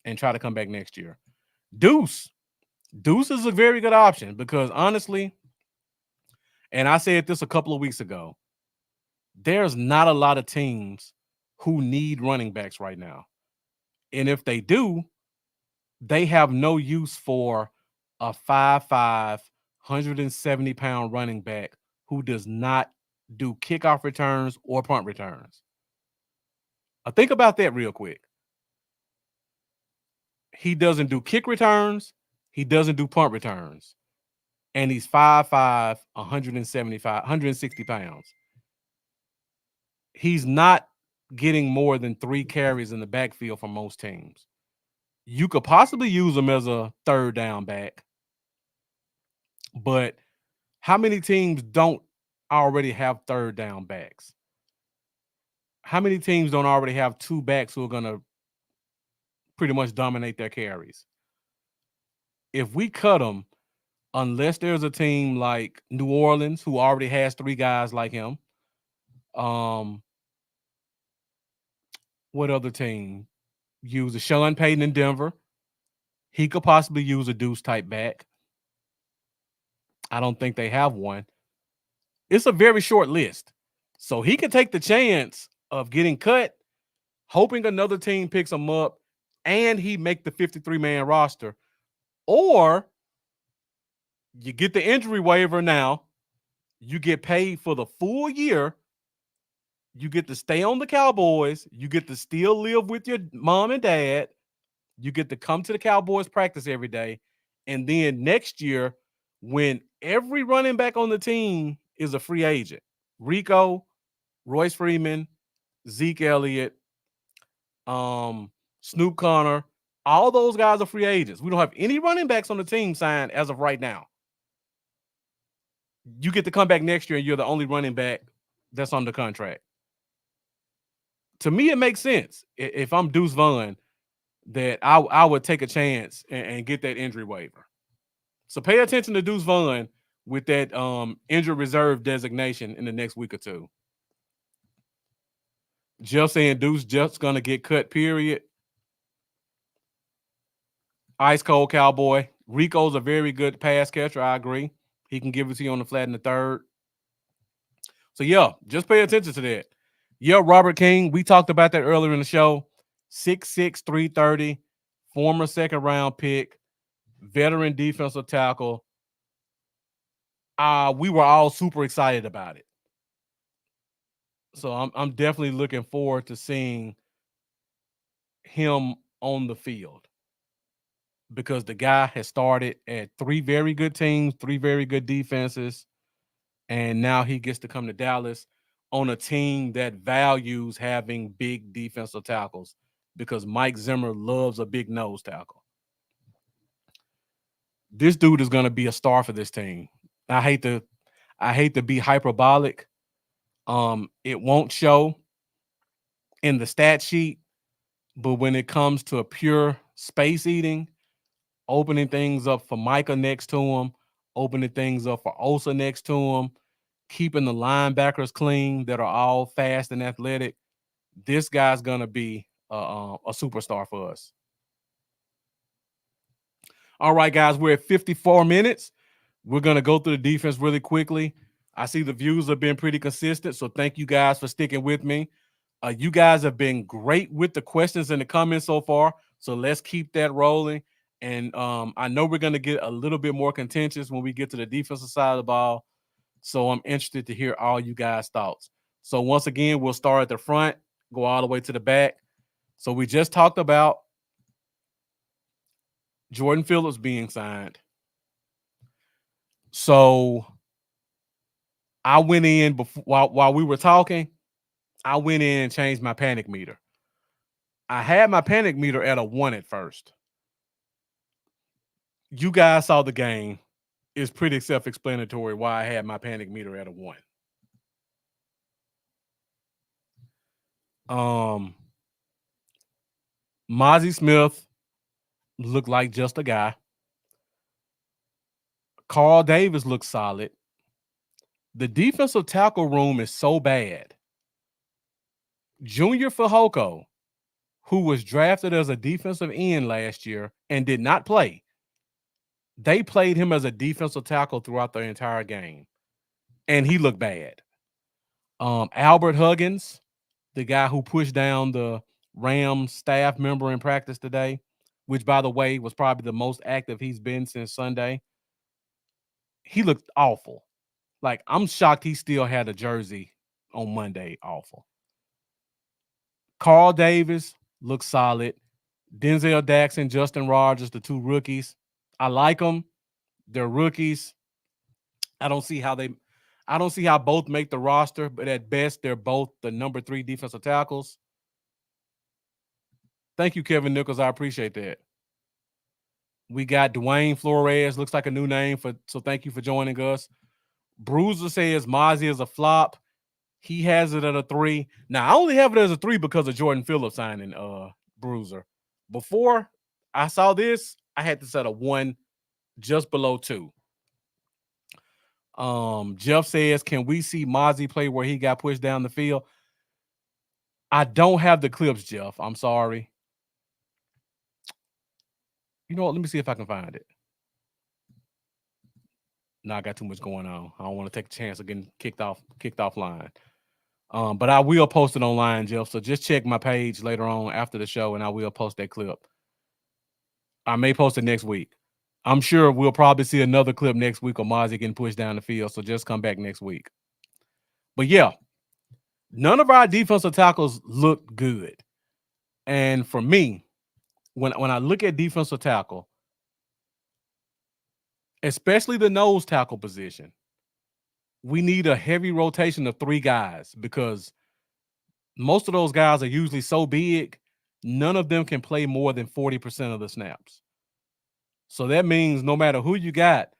and try to come back next year. Deuce is a very good option because honestly, and I said this a couple of weeks ago, there's not a lot of teams who need running backs right now. And if they do, they have no use for a 5'5", 170-pound running back who does not do kickoff returns or punt returns. Think about that real quick. He doesn't do kick returns. He doesn't do punt returns. And he's 5'5", 160 pounds. He's not getting more than 3 carries in the backfield for most teams. You could possibly use him as a third down back. But how many teams don't already have third down backs? How many teams don't already have 2 backs who are going to pretty much dominate their carries? If we cut him, unless there's a team like New Orleans who already has 3 guys like him, what other team uses Sean Payton in Denver? He could possibly use a Deuce type back. I don't think they have one. It's a very short list. So he can take the chance of getting cut, hoping another team picks him up, and he make the 53-man roster. Or you get the injury waiver now. You get paid for the full year. You get to stay on the Cowboys. You get to still live with your mom and dad. You get to come to the Cowboys practice every day. And then next year, when every running back on the team is a free agent, Rico, Royce Freeman, Zeke Elliott, Snoop Connor, all those guys are free agents. We don't have any running backs on the team signed as of right now. You get to come back next year and you're the only running back that's under contract. To me, it makes sense. If I'm Deuce Vaughn, that I would take a chance and get that injury waiver. So pay attention to Deuce Vaughn with that injured reserve designation in the next week or two. Just saying Deuce just going to get cut, period. Ice cold Cowboy. Rico's a very good pass catcher. I agree. He can give it to you on the flat in the third. So, yeah, just pay attention to that. Yeah, Robert King, we talked about that earlier in the show. 6'6", 330, former second-round pick, veteran defensive tackle. We were all super excited about it. So I'm definitely looking forward to seeing him on the field because the guy has started at 3 very good teams, 3 very good defenses, and now he gets to come to Dallas on a team that values having big defensive tackles because Mike Zimmer loves a big nose tackle. This dude is going to be a star for this team. I hate to be hyperbolic. It won't show in the stat sheet, but when it comes to a pure space eating, opening things up for Micah next to him, opening things up for Osa next to him, keeping the linebackers clean that are all fast and athletic, this guy's going to be a superstar for us. All right, guys, we're at 54 minutes. We're going to go through the defense really quickly. I see the views have been pretty consistent, so thank you guys for sticking with me. You guys have been great with the questions and the comments so far, so let's keep that rolling. And I know we're going to get a little bit more contentious when we get to the defensive side of the ball, so I'm interested to hear all you guys' thoughts. So once again, we'll start at the front, go all the way to the back. So we just talked about Jordan Phillips being signed. So I went in while we were talking, I went in and changed my panic meter. I had my panic meter at a 1 at first. You guys saw the game. It's pretty self-explanatory why I had my panic meter at a 1. Mozzie Smith looked like just a guy. Carl Davis looked solid. The defensive tackle room is so bad. Junior Fehoko who was drafted as a defensive end last year and did not play. They played him as a defensive tackle throughout the entire game, and he looked bad. Albert Huggins, the guy who pushed down the Rams staff member in practice today, which, by the way, was probably the most active he's been since Sunday. He looked awful. Like, I'm shocked he still had a jersey on Monday. Awful. Carl Davis looks solid. Denzel Daxon, Justin Rogers, the two rookies. I like them. They're rookies. I don't see how both make the roster, but at best, they're both the number 3 defensive tackles. Thank you, Kevin Nichols. I appreciate that. We got Dwayne Flores. Looks like a new name, so thank you for joining us. Bruiser says Mozzie is a flop. He has it at a 3. Now, I only have it as a 3 because of Jordan Phillips signing Bruiser. Before I saw this, I had to set a 1 just below 2. Jeff says, can we see Mozzie play where he got pushed down the field? I don't have the clips, Jeff. I'm sorry. You know what? Let me see if I can find it. No, I got too much going on. I don't want to take a chance of getting kicked offline. But I will post it online, Jeff. So just check my page later on after the show, and I will post that clip. I may post it next week. I'm sure we'll probably see another clip next week of Mozzie getting pushed down the field. So just come back next week. But yeah, none of our defensive tackles look good. And for me, when I look at defensive tackle, especially the nose tackle position, we need a heavy rotation of 3 guys because most of those guys are usually so big, none of them can play more than 40% of the snaps. So that means no matter who you got,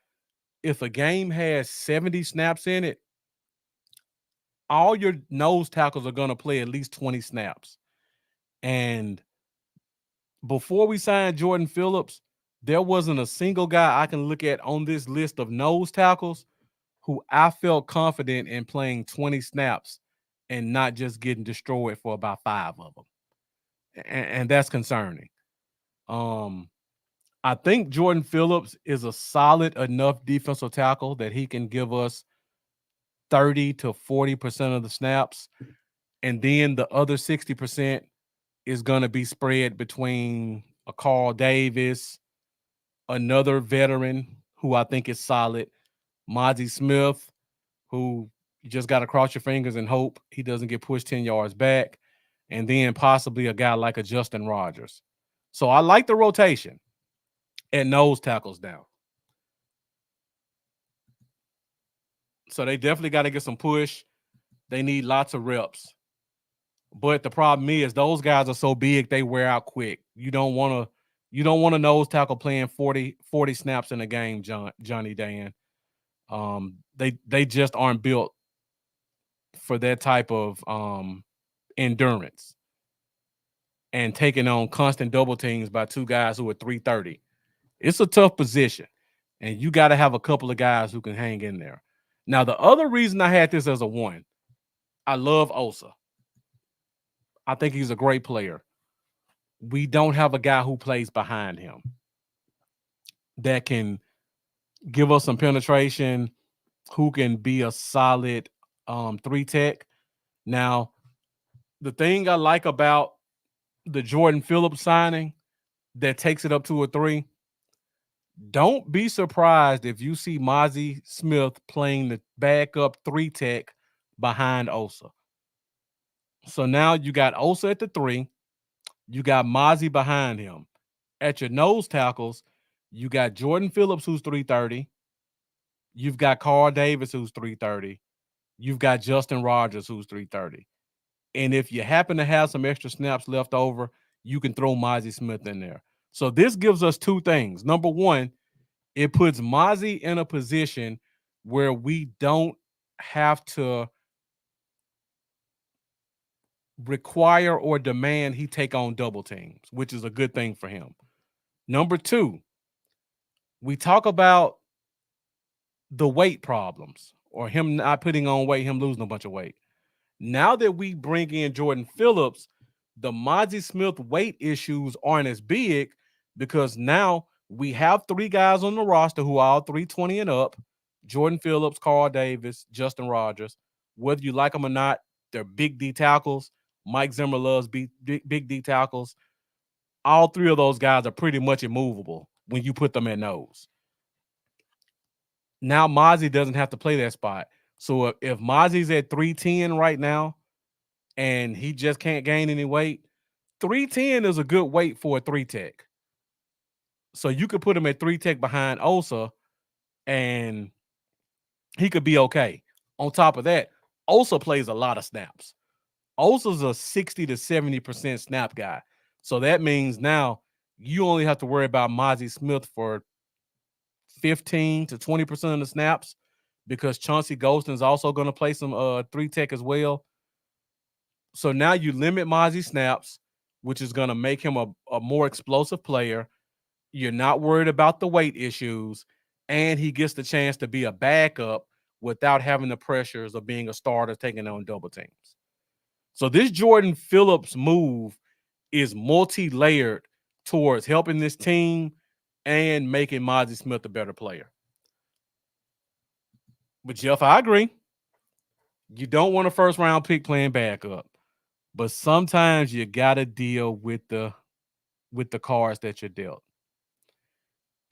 if a game has 70 snaps in it, all your nose tackles are going to play at least 20 snaps. And before we signed Jordan Phillips, there wasn't a single guy I can look at on this list of nose tackles who I felt confident in playing 20 snaps and not just getting destroyed for about 5 of them. And that's concerning. I think Jordan Phillips is a solid enough defensive tackle that he can give us 30 to 40% of the snaps. And then the other 60% is going to be spread between a Carl Davis, another veteran who I think is solid, Mozzie Smith, who you just got to cross your fingers and hope he doesn't get pushed 10 yards back, and then possibly a guy like a Justin Rogers. So I like the rotation at nose tackles down. So they definitely got to get some push. They need lots of reps. But the problem is those guys are so big, they wear out quick. You don't want a nose tackle playing 40 snaps in a game, Johnny Dan. They just aren't built for that type of endurance and taking on constant double teams by 2 guys who are 330. It's a tough position, and you got to have a couple of guys who can hang in there. Now, the other reason I had this as a 1, I love Osa. I think he's a great player. We don't have a guy who plays behind him that can give us some penetration, who can be a solid 3 tech. Now, the thing I like about the Jordan Phillips signing that takes it up to a 3, don't be surprised if you see Mozzie Smith playing the backup 3 tech behind Osa. So now you got Osa at the 3. You got Mozzie behind him. At your nose tackles, you got Jordan Phillips, who's 330. You've got Carl Davis, who's 330. You've got Justin Rogers, who's 330. And if you happen to have some extra snaps left over, you can throw Mozzie Smith in there. So this gives us 2 things. Number 1, it puts Mozzie in a position where we don't have to require or demand he take on double teams, which is a good thing for him. Number 2, we talk about the weight problems or him not putting on weight, him losing a bunch of weight. Now that we bring in Jordan Phillips, The Mozzie Smith weight issues aren't as big because now we have three guys on the roster who are all 320 and up: Jordan Phillips, Carl Davis, Justin Rogers. Whether you like them or not, they're big D tackles. Mike Zimmer loves big D tackles. All three of those guys are pretty much immovable when you put them at nose. Now Mozzie doesn't have to play that spot. So if Mozzie's at 310 right now and he just can't gain any weight, 310 is a good weight for a 3 tech. So you could put him at 3 tech behind Osa and he could be okay. On top of that, Osa plays a lot of snaps. Osa's a 60 to 70% snap guy. So that means now you only have to worry about Mozzie Smith for 15 to 20% of the snaps because Chauncey Golston is also going to play some 3 tech as well. So now you limit Mozzie snaps, which is going to make him a more explosive player. You're not worried about the weight issues, and he gets the chance to be a backup without having the pressures of being a starter taking on double teams. So this Jordan Phillips move is multi-layered towards helping this team and making Mozzie Smith a better player. But Jeff, I agree. You don't want a first-round pick playing backup, but sometimes you got to deal with the cards that you're dealt.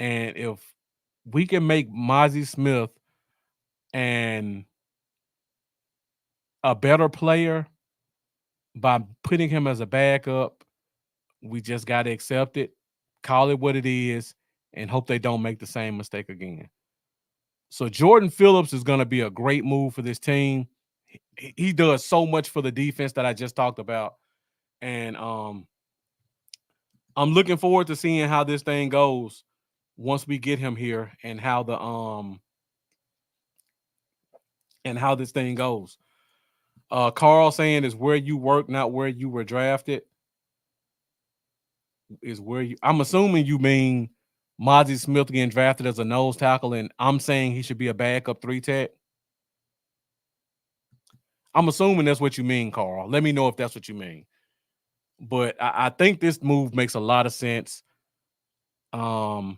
And if we can make Mozzie Smith and a better player by putting him as a backup, we just got to accept it, call it what it is, and hope they don't make the same mistake again. So Jordan Phillips is going to be a great move for this team. He does so much for the defense that I just talked about. And I'm looking forward to seeing how this thing goes once we get him here and how this thing goes. Carl saying is where you work, not where you were drafted. Is where you. I'm assuming you mean Mozzie Smith getting drafted as a nose tackle, and I'm saying he should be a backup 3 tech. I'm assuming that's what you mean, Carl. Let me know if that's what you mean. But I think this move makes a lot of sense. Like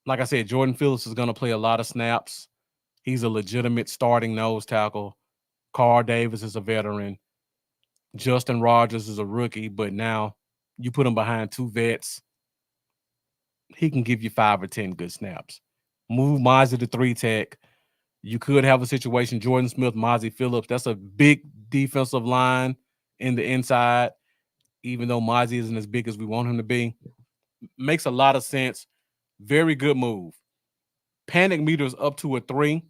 I said, Jordan Phillips is going to play a lot of snaps. He's a legitimate starting nose tackle. Carl Davis is a veteran. Justin Rogers is a rookie, but now you put him behind two vets. He can give you 5 or 10 good snaps. Move Mozzie to 3 tech. You could have a situation, Jordan Smith, Mozzie Phillips. That's a big defensive line in the inside, even though Mozzie isn't as big as we want him to be. Makes a lot of sense. Very good move. Panic meters up to a 3.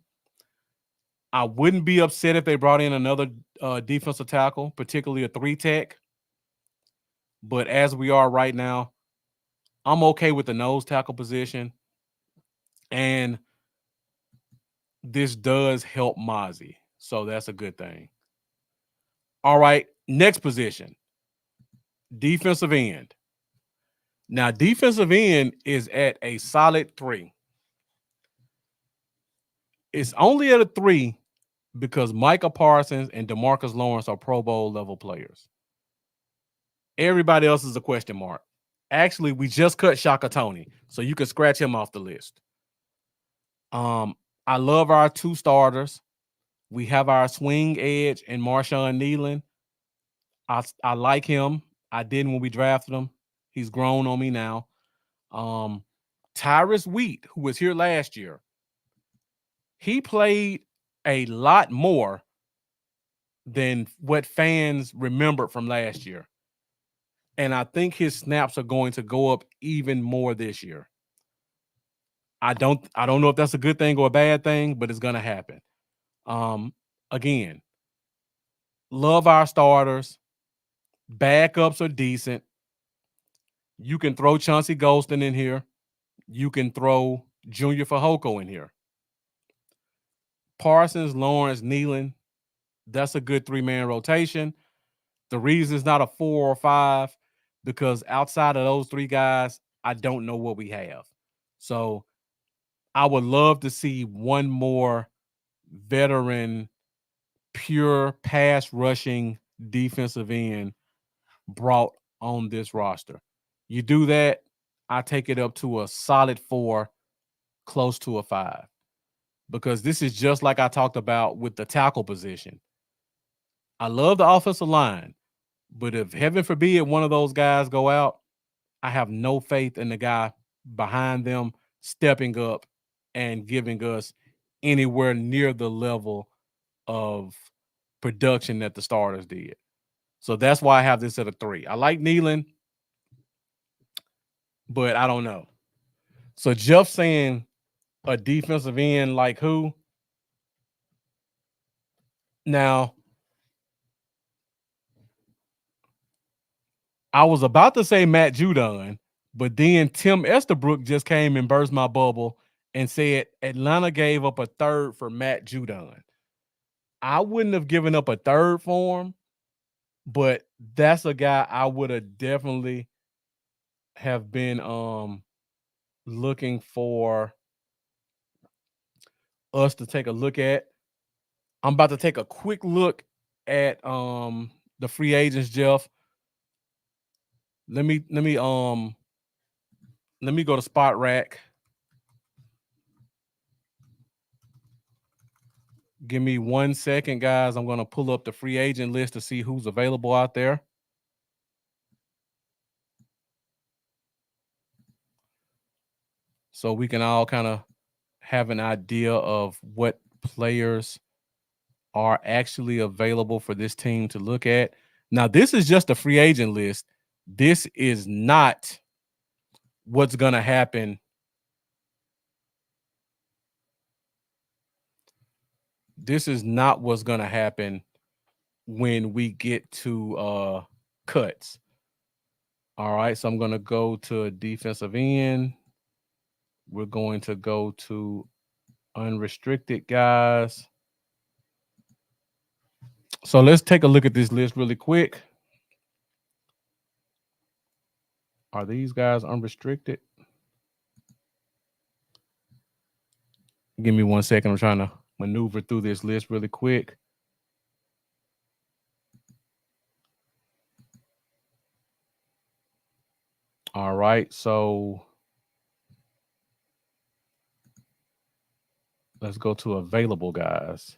I wouldn't be upset if they brought in another defensive tackle, particularly a 3 tech. But as we are right now, I'm okay with the nose tackle position. And this does help Mozzie. So that's a good thing. All right, next position. Defensive end. Now, defensive end is at a solid 3. It's only at a 3 because Micah Parsons and DeMarcus Lawrence are Pro Bowl level players. Everybody else is a question mark. Actually, we just cut Shaka Toney, so you can scratch him off the list. I love our 2 starters. We have our swing edge and Marshawn Nealon. I like him. I didn't when we drafted him. He's grown on me now. Tyrus Wheat, who was here last year, he played a lot more than what fans remembered from last year. And I think his snaps are going to go up even more this year. I don't know if that's a good thing or a bad thing, but it's going to happen. Again, love our starters. Backups are decent. You can throw Chauncey Golston in here. You can throw Junior Fehoko in here. Parsons, Lawrence, Nealon, that's a good 3-man rotation. The reason it's not a 4 or 5, because outside of those 3 guys, I don't know what we have. So I would love to see one more veteran, pure pass rushing defensive end brought on this roster. You do that, I take it up to a solid 4, close to a 5. Because this is just like I talked about with the tackle position. I love the offensive line, but if heaven forbid one of those guys go out, I have no faith in the guy behind them stepping up and giving us anywhere near the level of production that the starters did. So that's why I have this at a 3. I like Nealon, but I don't know. So Jeff saying a defensive end like who? Now, I was about to say Matt Judon, but then Tim Estabrook just came and burst my bubble and said Atlanta gave up a third for Matt Judon. I wouldn't have given up a third for him, but that's a guy I would have definitely have been looking for us to take a look at. I'm about to take a quick look at the free agents, Jeff. Let me go to Spot Rack. Give me 1 second, guys. I'm going to pull up the free agent list to see who's available out there. So we can all kind of have an idea of what players are actually available for this team to look at. Now, this is just a free agent list. This is not what's going to happen. This is not what's going to happen when we get to cuts. All right, so I'm going to go to a defensive end. We're going to go to unrestricted guys. So let's take a look at this list really quick. Are these guys unrestricted? Give me 1 second. I'm trying to maneuver through this list really quick. All right, so let's go to available guys.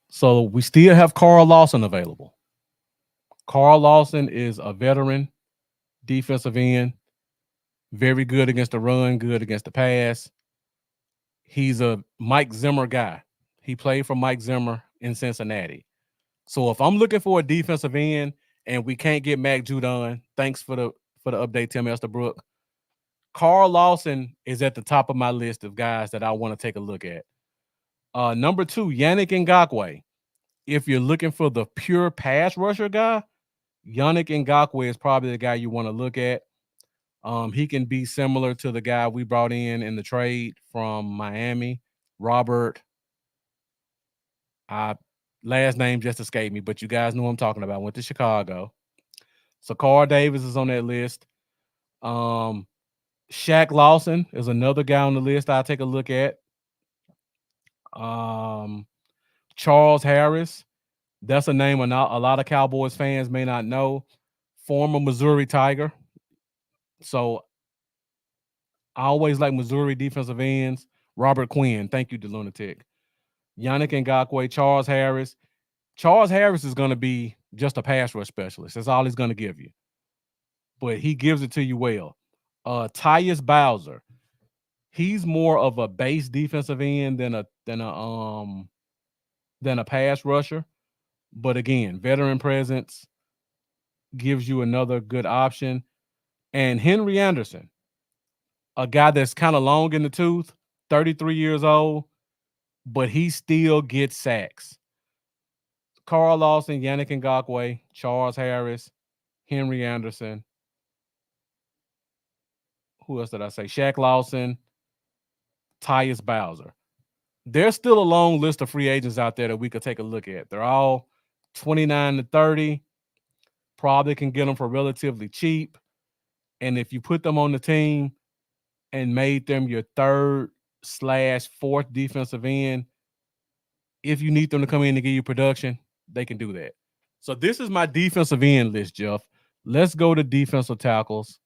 So we still have Carl Lawson available. Carl Lawson is a veteran defensive end, very good against the run, good against the pass. He's a Mike Zimmer guy. He played for Mike Zimmer in Cincinnati. So if I'm looking for a defensive end and we can't get Mac Judon, thanks for the update, Tim Estabrook. Carl Lawson is at the top of my list of guys that I want to take a look at. Number 2, Yannick Ngakoue. If you're looking for the pure pass rusher guy, Yannick Ngakoue is probably the guy you want to look at. He can be similar to the guy we brought in the trade from Miami, Robert. Last name just escaped me, but you guys know what I'm talking about. Went to Chicago. So Carl Davis is on that list. Shaq Lawson is another guy on the list I'll take a look at. Charles Harris. That's a name a lot of Cowboys fans may not know. Former Missouri Tiger. So I always like Missouri defensive ends. Robert Quinn. Thank you, DeLunatic. Yannick Ngakoue, Charles Harris. Charles Harris is going to be just a pass rush specialist. That's all he's going to give you. But he gives it to you well. Tyus Bowser. He's more of a base defensive end than a pass rusher. But again, veteran presence gives you another good option. And Henry Anderson, a guy that's kind of long in the tooth, 33 years old, but he still gets sacks. Carl Lawson, Yannick Ngakoue, Charles Harris, Henry Anderson. Who else did I say? Shaq Lawson, Tyus Bowser. There's still a long list of free agents out there that we could take a look at. They're all 29 to 30. Probably can get them for relatively cheap. And if you put them on the team and made them your 3rd/4th defensive end, if you need them to come in and give you production, they can do that. So this is my defensive end list, Jeff. Let's go to defensive tackles,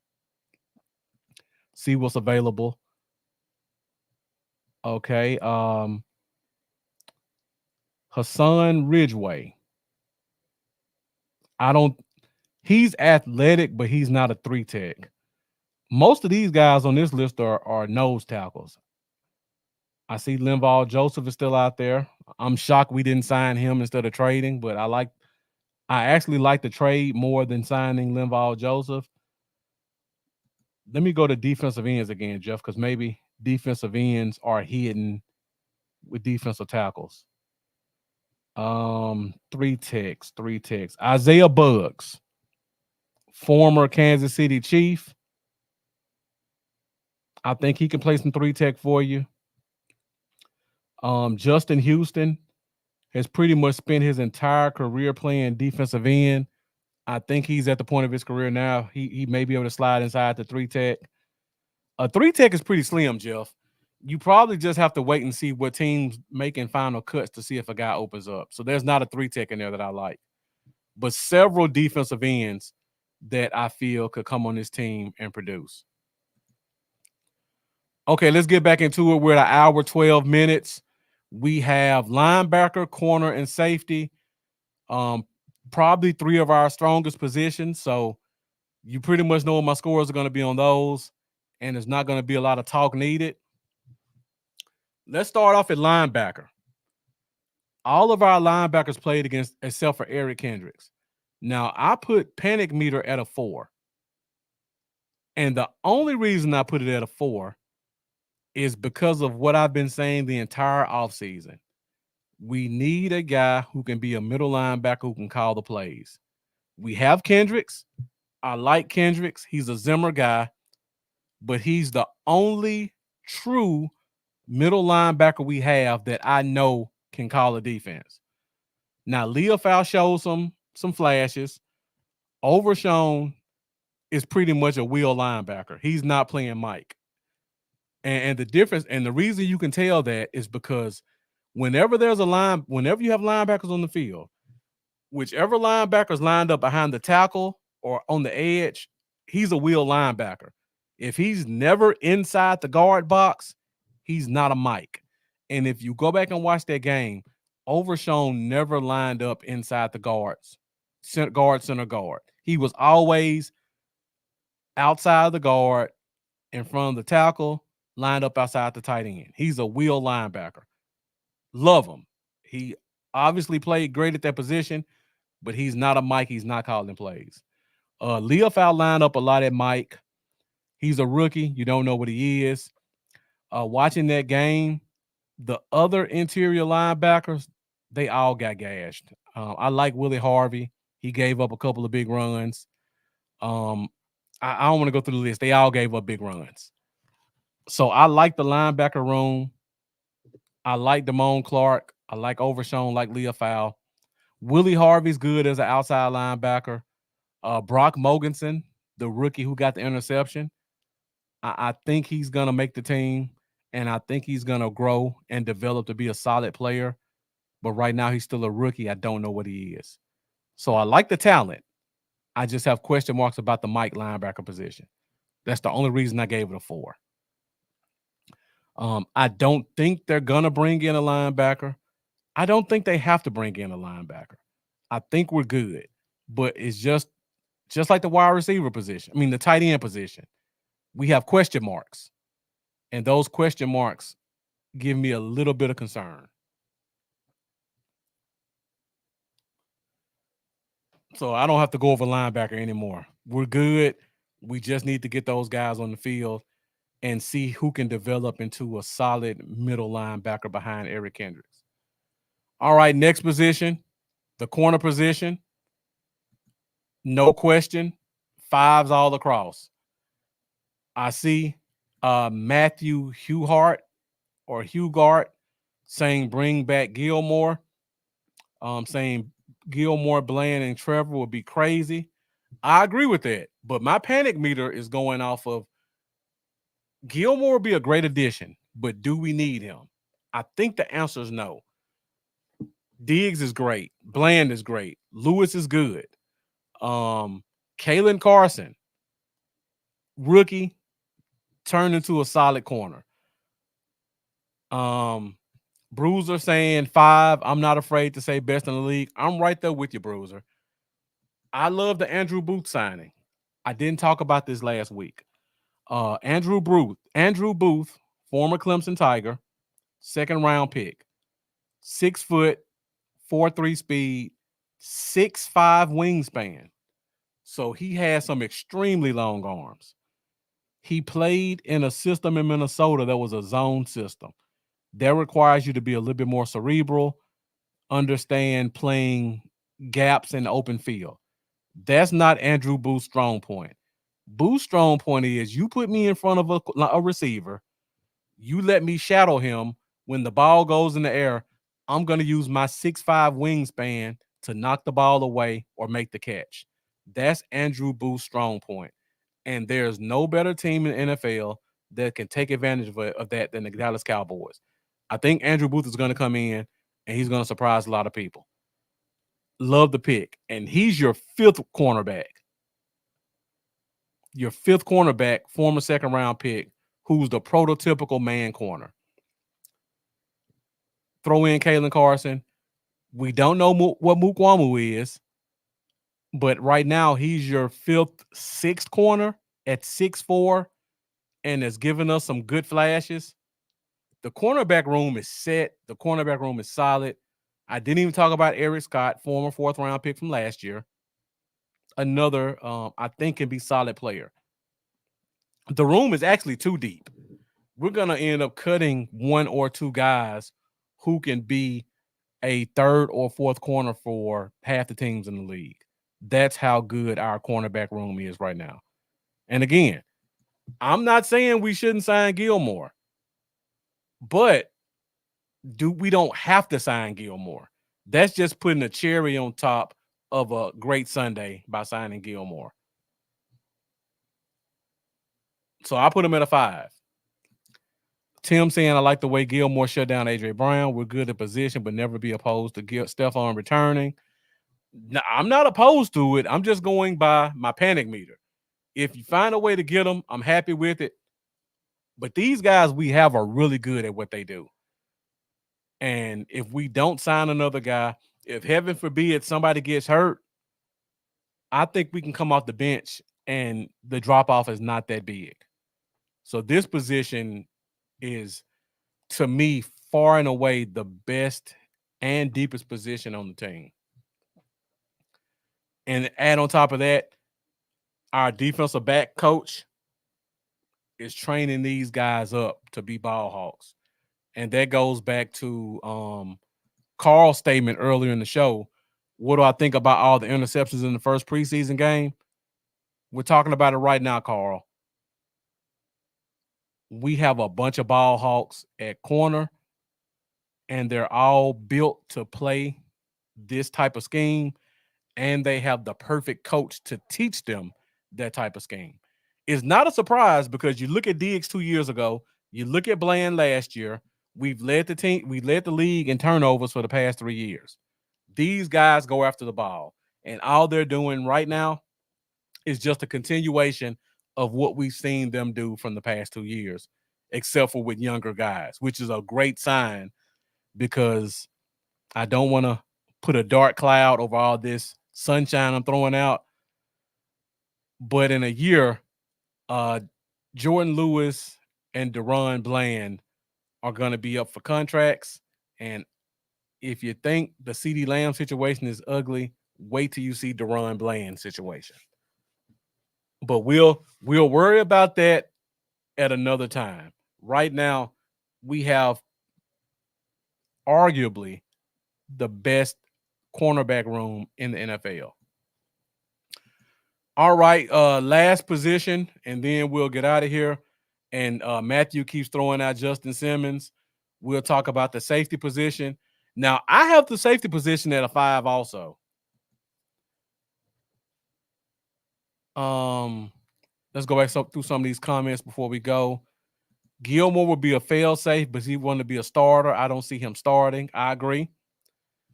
see what's available. Okay. Hassan Ridgeway. I don't he's athletic, but he's not a 3 tech. Most of these guys on this list are nose tackles. I see Linval Joseph is still out there. I'm shocked we didn't sign him instead of trading, but I actually like the trade more than signing Linval Joseph. Let me go to defensive ends again, Jeff, because maybe defensive ends are hidden with defensive tackles. 3 techs. Isaiah Buggs, former Kansas City Chief. I think he can play some 3 tech for you. Justin Houston has pretty much spent his entire career playing defensive end. I think he's at the point of his career now. He may be able to slide inside the 3 tech. A 3 tech is pretty slim, Jeff. You probably just have to wait and see what teams making final cuts to see if a guy opens up. So there's not a 3 tech in there that I like, but several defensive ends that I feel could come on this team and produce. Okay, let's get back into it. We're at an hour, 12 minutes. We have linebacker, corner, and safety. Probably 3 of our strongest positions. So you pretty much know what my scores are going to be on those, and there's not going to be a lot of talk needed. Let's start off at linebacker. All of our linebackers played against, except for Eric Kendricks. Now, I put panic meter at a 4. And the only reason I put it at a 4 is because of what I've been saying the entire offseason. We need a guy who can be a middle linebacker who can call the plays. We have Kendricks. I like Kendricks. He's a Zimmer guy, but he's the only true middle linebacker we have that I know can call a defense. Now, Leofau shows some flashes. Overshown is pretty much a wheel linebacker. He's not playing Mike. And the difference, and the reason you can tell that is because whenever you have linebackers on the field, whichever linebacker's lined up behind the tackle or on the edge, he's a wheel linebacker. If he's never inside the guard box, he's not a Mike. And if you go back and watch that game, Overshown never lined up inside the guards, center guard. He was always outside the guard, in front of the tackle, lined up outside the tight end. He's a wheel linebacker. Love him. He obviously played great at that position, but he's not a Mike. He's not calling plays. Leofau lined up a lot at Mike. He's a rookie. You don't know what he is. Watching that game, the other interior linebackers, they all got gashed. I like Willie Harvey. He gave up a couple of big runs. I don't want to go through the list. They all gave up big runs. So I like the linebacker room. I like Damone Clark. I like Overshown, like Leofau. Willie Harvey's good as an outside linebacker. Brock Mogensen, the rookie who got the interception, I think he's going to make the team, and I think he's going to grow and develop to be a solid player. But right now, he's still a rookie. I don't know what he is. So I like the talent. I just have question marks about the Mike linebacker position. That's the only reason I gave it a 4. I don't think they're going to bring in a linebacker. I don't think they have to bring in a linebacker. I think we're good. But it's just like the wide receiver position. I mean, the tight end position. We have question marks. And those question marks give me a little bit of concern. So I don't have to go over linebacker anymore. We're good. We just need to get those guys on the field and see who can develop into a solid middle linebacker behind Eric Kendricks. All right, next position, the corner position. No question, 5s all across. I see Matthew Hugart saying bring back Gilmore. Saying Gilmore, Bland, and Trevor would be crazy. I agree with that, but my panic meter is going off of Gilmore would be a great addition, but do we need him? I think the answer is no. Diggs is great. Bland is great. Lewis is good. Kalen Carson, rookie, turned into a solid corner. Bruiser saying 5. I'm not afraid to say best in the league. I'm right there with you, Bruiser. I love the Andrew Booth signing. I didn't talk about this last week. Andrew Booth, former Clemson Tiger, second round pick, 6 foot, 4.3 speed, 6'5" wingspan. So he has some extremely long arms. He played in a system in Minnesota that was a zone system. That requires you to be a little bit more cerebral, understand playing gaps in the open field. That's not Andrew Booth's strong point. Booth's strong point is you put me in front of a receiver, you let me shadow him. When the ball goes in the air, I'm going to use my 6'5" wingspan to knock the ball away or make the catch. That's Andrew Booth's strong point. And there's no better team in the NFL that can take advantage of that than the Dallas Cowboys. I think Andrew Booth is going to come in and he's going to surprise a lot of people. Love the pick. And he's your 5th cornerback. Your 5th cornerback, former second round pick, who's the prototypical man corner. Throw in Kalen Carson. We don't know what Mukwamu is, but right now he's your 5th, 6th corner at 6'4", and has given us some good flashes. The cornerback room is set. The cornerback room is solid. I didn't even talk about Eric Scott, former 4th round pick from last year. Another, I think, can be solid player. The room is actually too deep. We're going to end up cutting 1 or 2 guys who can be a 3rd or 4th corner for half the teams in the league. That's how good our cornerback room is right now. And again, I'm not saying we shouldn't sign Gilmore, but we don't have to sign Gilmore. That's just putting a cherry on top of a great Sunday by signing Gilmore. So I put him at a 5. Tim saying, I like the way Gilmore shut down A.J. Brown. We're good at position, but never be opposed to Stephon returning. Now, I'm not opposed to it. I'm just going by my panic meter. If you find a way to get them, I'm happy with it. But these guys we have are really good at what they do. And if we don't sign another guy, if heaven forbid somebody gets hurt, I think we can come off the bench and the drop-off is not that big. So this position is, to me, far and away the best and deepest position on the team. And add on top of that, our defensive back coach is training these guys up to be ball hawks. And that goes back to Carl's statement earlier in the show. What do I think about all the interceptions in the first preseason game? We're talking about it right now, Carl. We have a bunch of ball hawks at corner, and they're all built to play this type of scheme, and they have the perfect coach to teach them that type of scheme. It's not a surprise because you look at Diggs 2 years ago, you look at Bland last year. We led the league in turnovers for the past 3 years. These guys go after the ball, and all they're doing right now is just a continuation of what we've seen them do from the past 2 years, except for with younger guys, which is a great sign because I don't want to put a dark cloud over all this sunshine I'm throwing out. But in a year, Jordan Lewis and Deron Bland are going to be up for contracts. And if you think the CeeDee Lamb situation is ugly, wait till you see Deron Bland's situation. But we'll worry about that at another time. Right now, we have arguably the best cornerback room in the NFL. All right, last position, and then we'll get out of here. And Matthew keeps throwing out Justin Simmons. We'll talk about the safety position. Now, I have the safety position at a 5 also. Let's go back through some of these comments before we go. Gilmore would be a fail-safe, but he wanted to be a starter. I don't see him starting. I agree.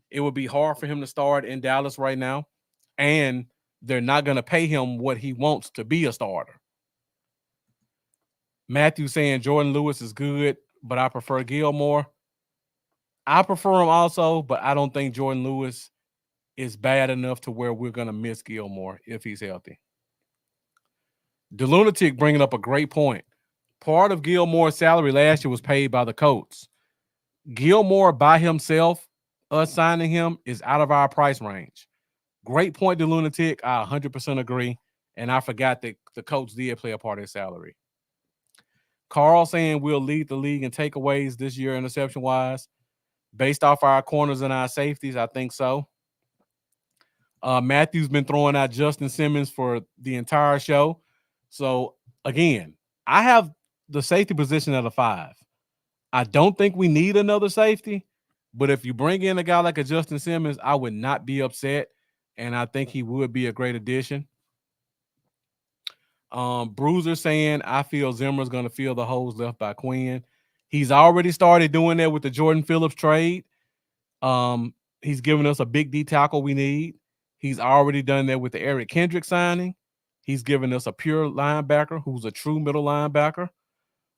It would be hard for him to start in Dallas right now, and they're not going to pay him what he wants to be a starter. Matthew saying Jordan Lewis is good, but I prefer Gilmore. I prefer him also, but I don't think Jordan Lewis is bad enough to where we're going to miss Gilmore if he's healthy. The Lunatic bringing up a great point. Part of Gilmore's salary last year was paid by the Colts. Gilmore by himself, us signing him, is out of our price range. Great point, the Lunatic. I 100% agree. And I forgot that the Colts did play a part of his salary. Carl saying we'll lead the league in takeaways this year, interception-wise. Based off our corners and our safeties, I think so. Matthew's been throwing out Justin Simmons for the entire show. So, again, I have the safety position at a 5. I don't think we need another safety, but if you bring in a guy like a Justin Simmons, I would not be upset, and I think he would be a great addition. Bruiser saying, I feel Zimmer's going to fill the holes left by Quinn. He's already started doing that with the Jordan Phillips trade. He's given us a big D tackle we need. He's already done that with the Eric Kendrick signing. He's given us a pure linebacker who's a true middle linebacker.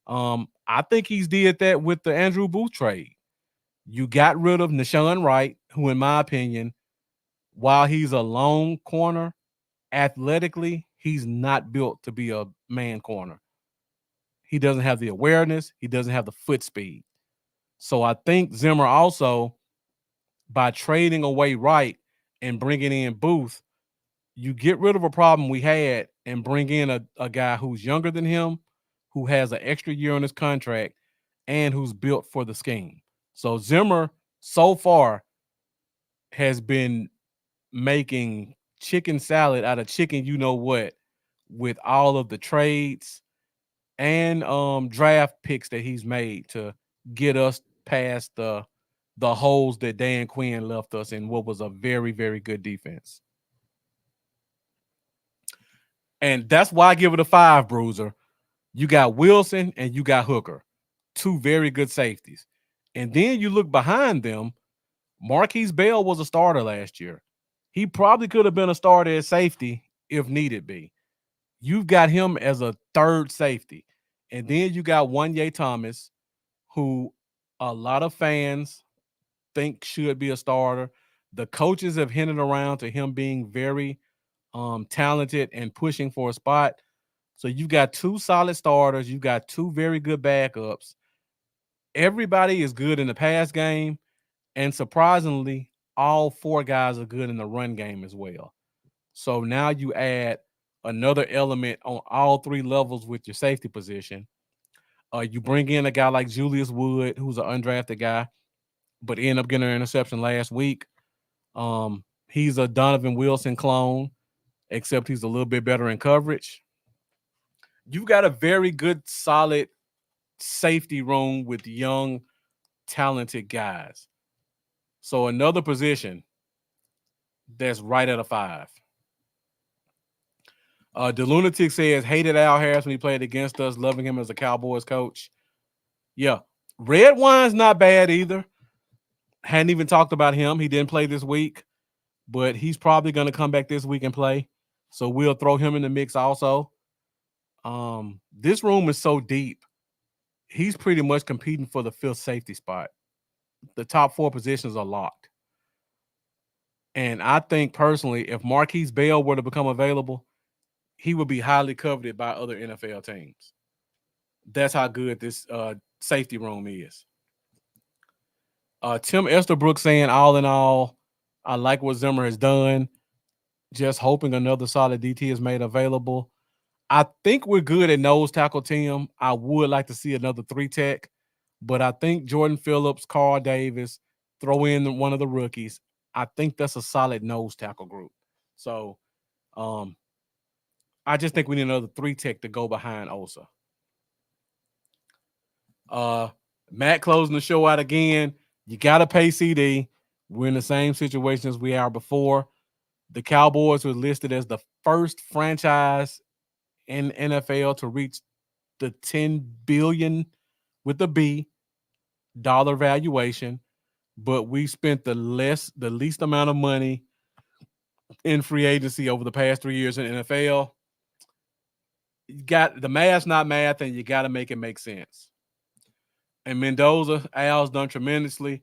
I think he's did that with the Andrew Booth trade. You got rid of Nashawn Wright, who, in my opinion, while he's a long corner, athletically, he's not built to be a man corner. He doesn't have the awareness. He doesn't have the foot speed. So I think Zimmer also, by trading away Wright and bringing in Booth, you get rid of a problem we had and bring in a guy who's younger than him, who has an extra year on his contract, and who's built for the scheme. So Zimmer, so far, has been making chicken salad out of chicken you-know-what with all of the trades and draft picks that he's made to get us past the holes that Dan Quinn left us in what was a very, very good defense. And that's why I give it a 5, Bruiser. You got Wilson and you got Hooker, 2 very good safeties. And then you look behind them, Marquise Bell was a starter last year. He probably could have been a starter at safety if needed be. You've got him as a 3rd safety. And then you got Wanye Thomas, who a lot of fans think should be a starter. The coaches have hinted around to him being very talented and pushing for a spot. So you've got 2 solid starters. You've got 2 very good backups. Everybody is good in the pass game. And surprisingly, all 4 guys are good in the run game as well. So now you add another element on all 3 levels with your safety position. You bring in a guy like Julius Wood, who's an undrafted guy, but ended up getting an interception last week. He's a Donovan Wilson clone, except he's a little bit better in coverage. You've got a very good, solid safety room with young, talented guys. So another position that's right at a 5. The Lunatic says, hated Al Harris when he played against us, loving him as a Cowboys coach. Yeah. Red Wine's not bad either. Hadn't even talked about him. He didn't play this week, but he's probably going to come back this week and play. So we'll throw him in the mix also. This room is so deep. He's pretty much competing for the 5th safety spot. The top 4 positions are locked. And I think personally, if Marquise Bell were to become available, he would be highly coveted by other NFL teams. That's how good this safety room is. Tim Esterbrook saying, all in all, I like what Zimmer has done. Just hoping another solid DT is made available. I think we're good at nose tackle, Tim. I would like to see another 3-tech, but I think Jordan Phillips, Carl Davis, throw in one of the rookies. I think that's a solid nose tackle group. So I just think we need another 3-tech to go behind Osa. Matt closing the show out again. You got to pay CD. We're in the same situation as we are before. The Cowboys were listed as the first franchise in NFL to reach the $10 billion with a B dollar valuation. but we spent the least amount of money in free agency over the past 3 years in the NFL. You got the math's not math, and you got to make it make sense. And Mendoza, Al's done tremendously.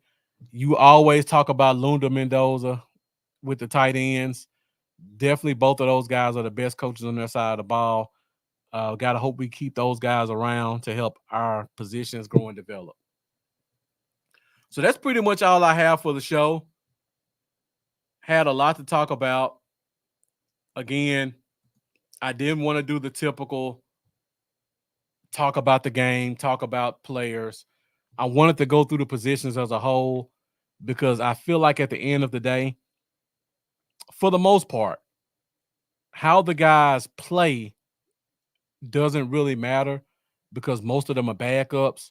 You always talk about Lunda Mendoza with the tight ends. Definitely both of those guys are the best coaches on their side of the ball. Got to hope we keep those guys around to help our positions grow and develop. So that's pretty much all I have for the show. Had a lot to talk about. Again, I didn't want to do the typical talk about the game, talk about players. I wanted to go through the positions as a whole because I feel like at the end of the day, for the most part, how the guys play doesn't really matter because most of them are backups.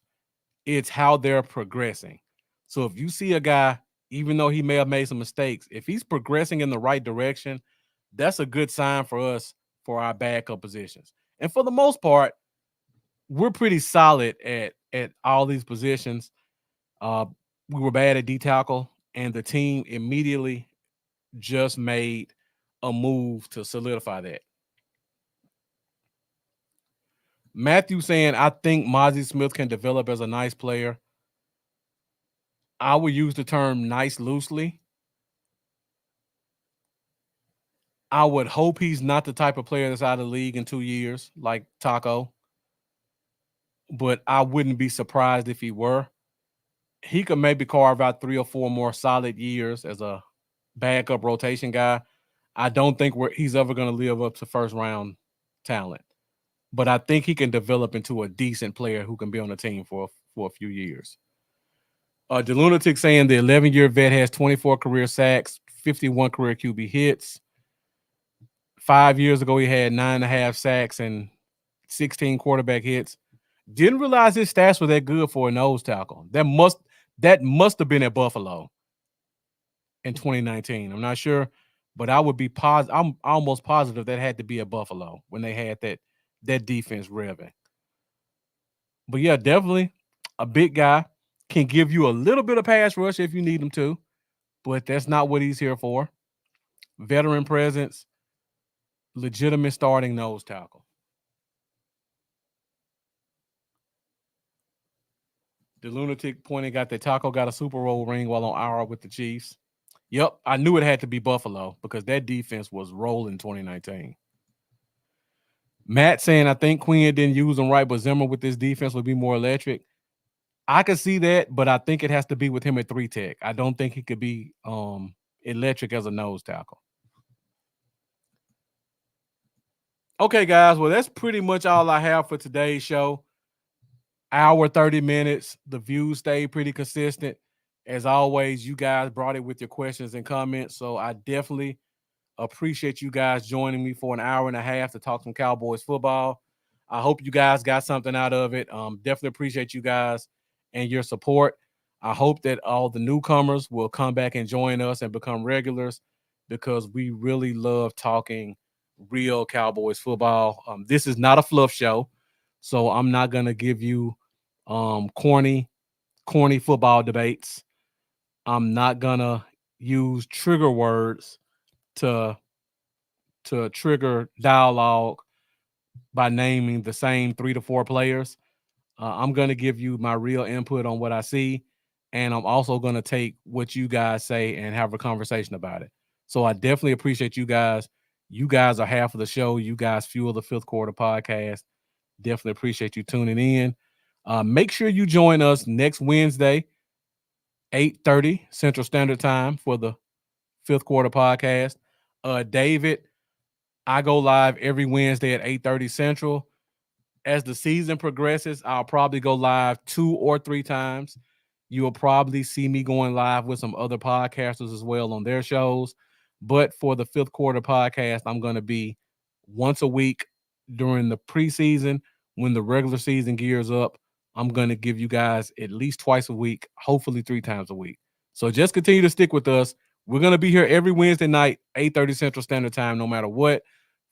It's how they're progressing. So if you see a guy, even though he may have made some mistakes, if he's progressing in the right direction, that's a good sign for us for our backup positions. And for the most part, we're pretty solid at all these positions. We were bad at D tackle, and the team immediately just made a move to solidify that. Matthew saying, I think Mozzie Smith can develop as a nice player. I would use the term nice loosely. I would hope he's not the type of player that's out of the league in 2 years, like Taco. But I wouldn't be surprised if he were. He could maybe carve out 3 or 4 more solid years as a backup rotation guy. I don't think he's ever going to live up to first round talent. But I think he can develop into a decent player who can be on the team for a few years. The Lunatic saying the 11-year vet has 24 career sacks, 51 career QB hits. 5 years ago, he had 9.5 sacks and 16 quarterback hits. Didn't realize his stats were that good for a nose tackle. That must have been at Buffalo in 2019. I'm not sure, but I would be positive. I'm almost positive that had to be at Buffalo when they had that defense revving. But yeah, definitely a big guy. Can give you a little bit of pass rush if you need him to, but that's not what he's here for. Veteran presence, legitimate starting nose tackle. The Lunatic pointing out that Taco got a Super Bowl ring while on IR with the Chiefs. Yep, I knew it had to be Buffalo because that defense was rolling 2019. Matt saying, I think Quinn didn't use him right, but Zimmer with this defense would be more electric. I could see that, but I think it has to be with him at 3 tech. I don't think he could be electric as a nose tackle. Okay, guys. Well, that's pretty much all I have for today's show. Hour 30 minutes. The views stayed pretty consistent. As always, you guys brought it with your questions and comments. So I definitely appreciate you guys joining me for an hour and a half to talk some Cowboys football. I hope you guys got something out of it. Definitely appreciate you guys and your support. I hope that all the newcomers will come back and join us and become regulars because we really love talking real Cowboys football. This is not a fluff show, so I'm not going to give you corny football debates. I'm not going to use trigger words to trigger dialogue by naming the same 3 to 4 players. I'm going to give you my real input on what I see, and I'm also going to take what you guys say and have a conversation about it. So I definitely appreciate you guys. You guys are half of the show. You guys fuel the Fifth Quarter podcast. Definitely appreciate you tuning in. Make sure you join us next Wednesday, 8:30 Central Standard Time for the Fifth Quarter podcast. David, I go live every Wednesday at 8:30 Central. As the season progresses, I'll probably go live 2 or 3 times. You'll probably see me going live with some other podcasters as well on their shows. But for the Fifth Quarter podcast, I'm going to be once a week during the preseason. When the regular season gears up, I'm going to give you guys at least twice a week, hopefully 3 times a week. So just continue to stick with us. We're going to be here every Wednesday night, 8:30 Central Standard Time, no matter what.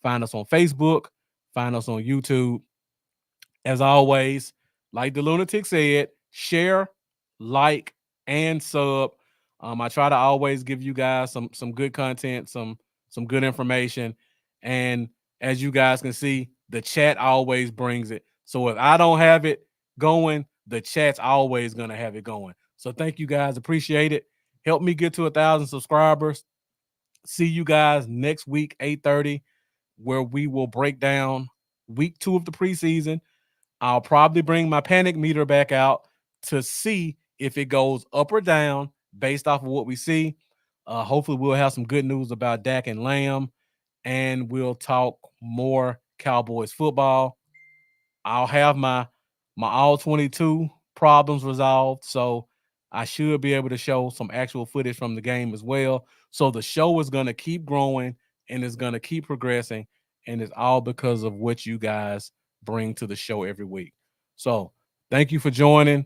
Find us on Facebook. Find us on YouTube. As always, like the Lunatic said, share, like, and sub I try to always give you guys some good content, some good information, and as you guys can see, the chat always brings it. So if I don't have it going, the chat's always gonna have it going. So thank you guys, appreciate it. Help me get to 1,000 subscribers. See you guys next week, 8:30, where we will break down week 2 of the preseason. I'll probably bring my panic meter back out to see if it goes up or down based off of what we see. Hopefully, we'll have some good news about Dak and Lamb, and we'll talk more Cowboys football. I'll have my all 22 problems resolved, so I should be able to show some actual footage from the game as well. So the show is going to keep growing and it's going to keep progressing, and it's all because of what you guys bring to the show every week. So thank you for joining.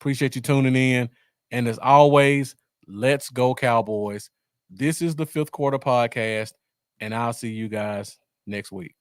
Appreciate you tuning in. And as always, let's go Cowboys. This is the Fifth Quarter Podcast, and I'll see you guys next week.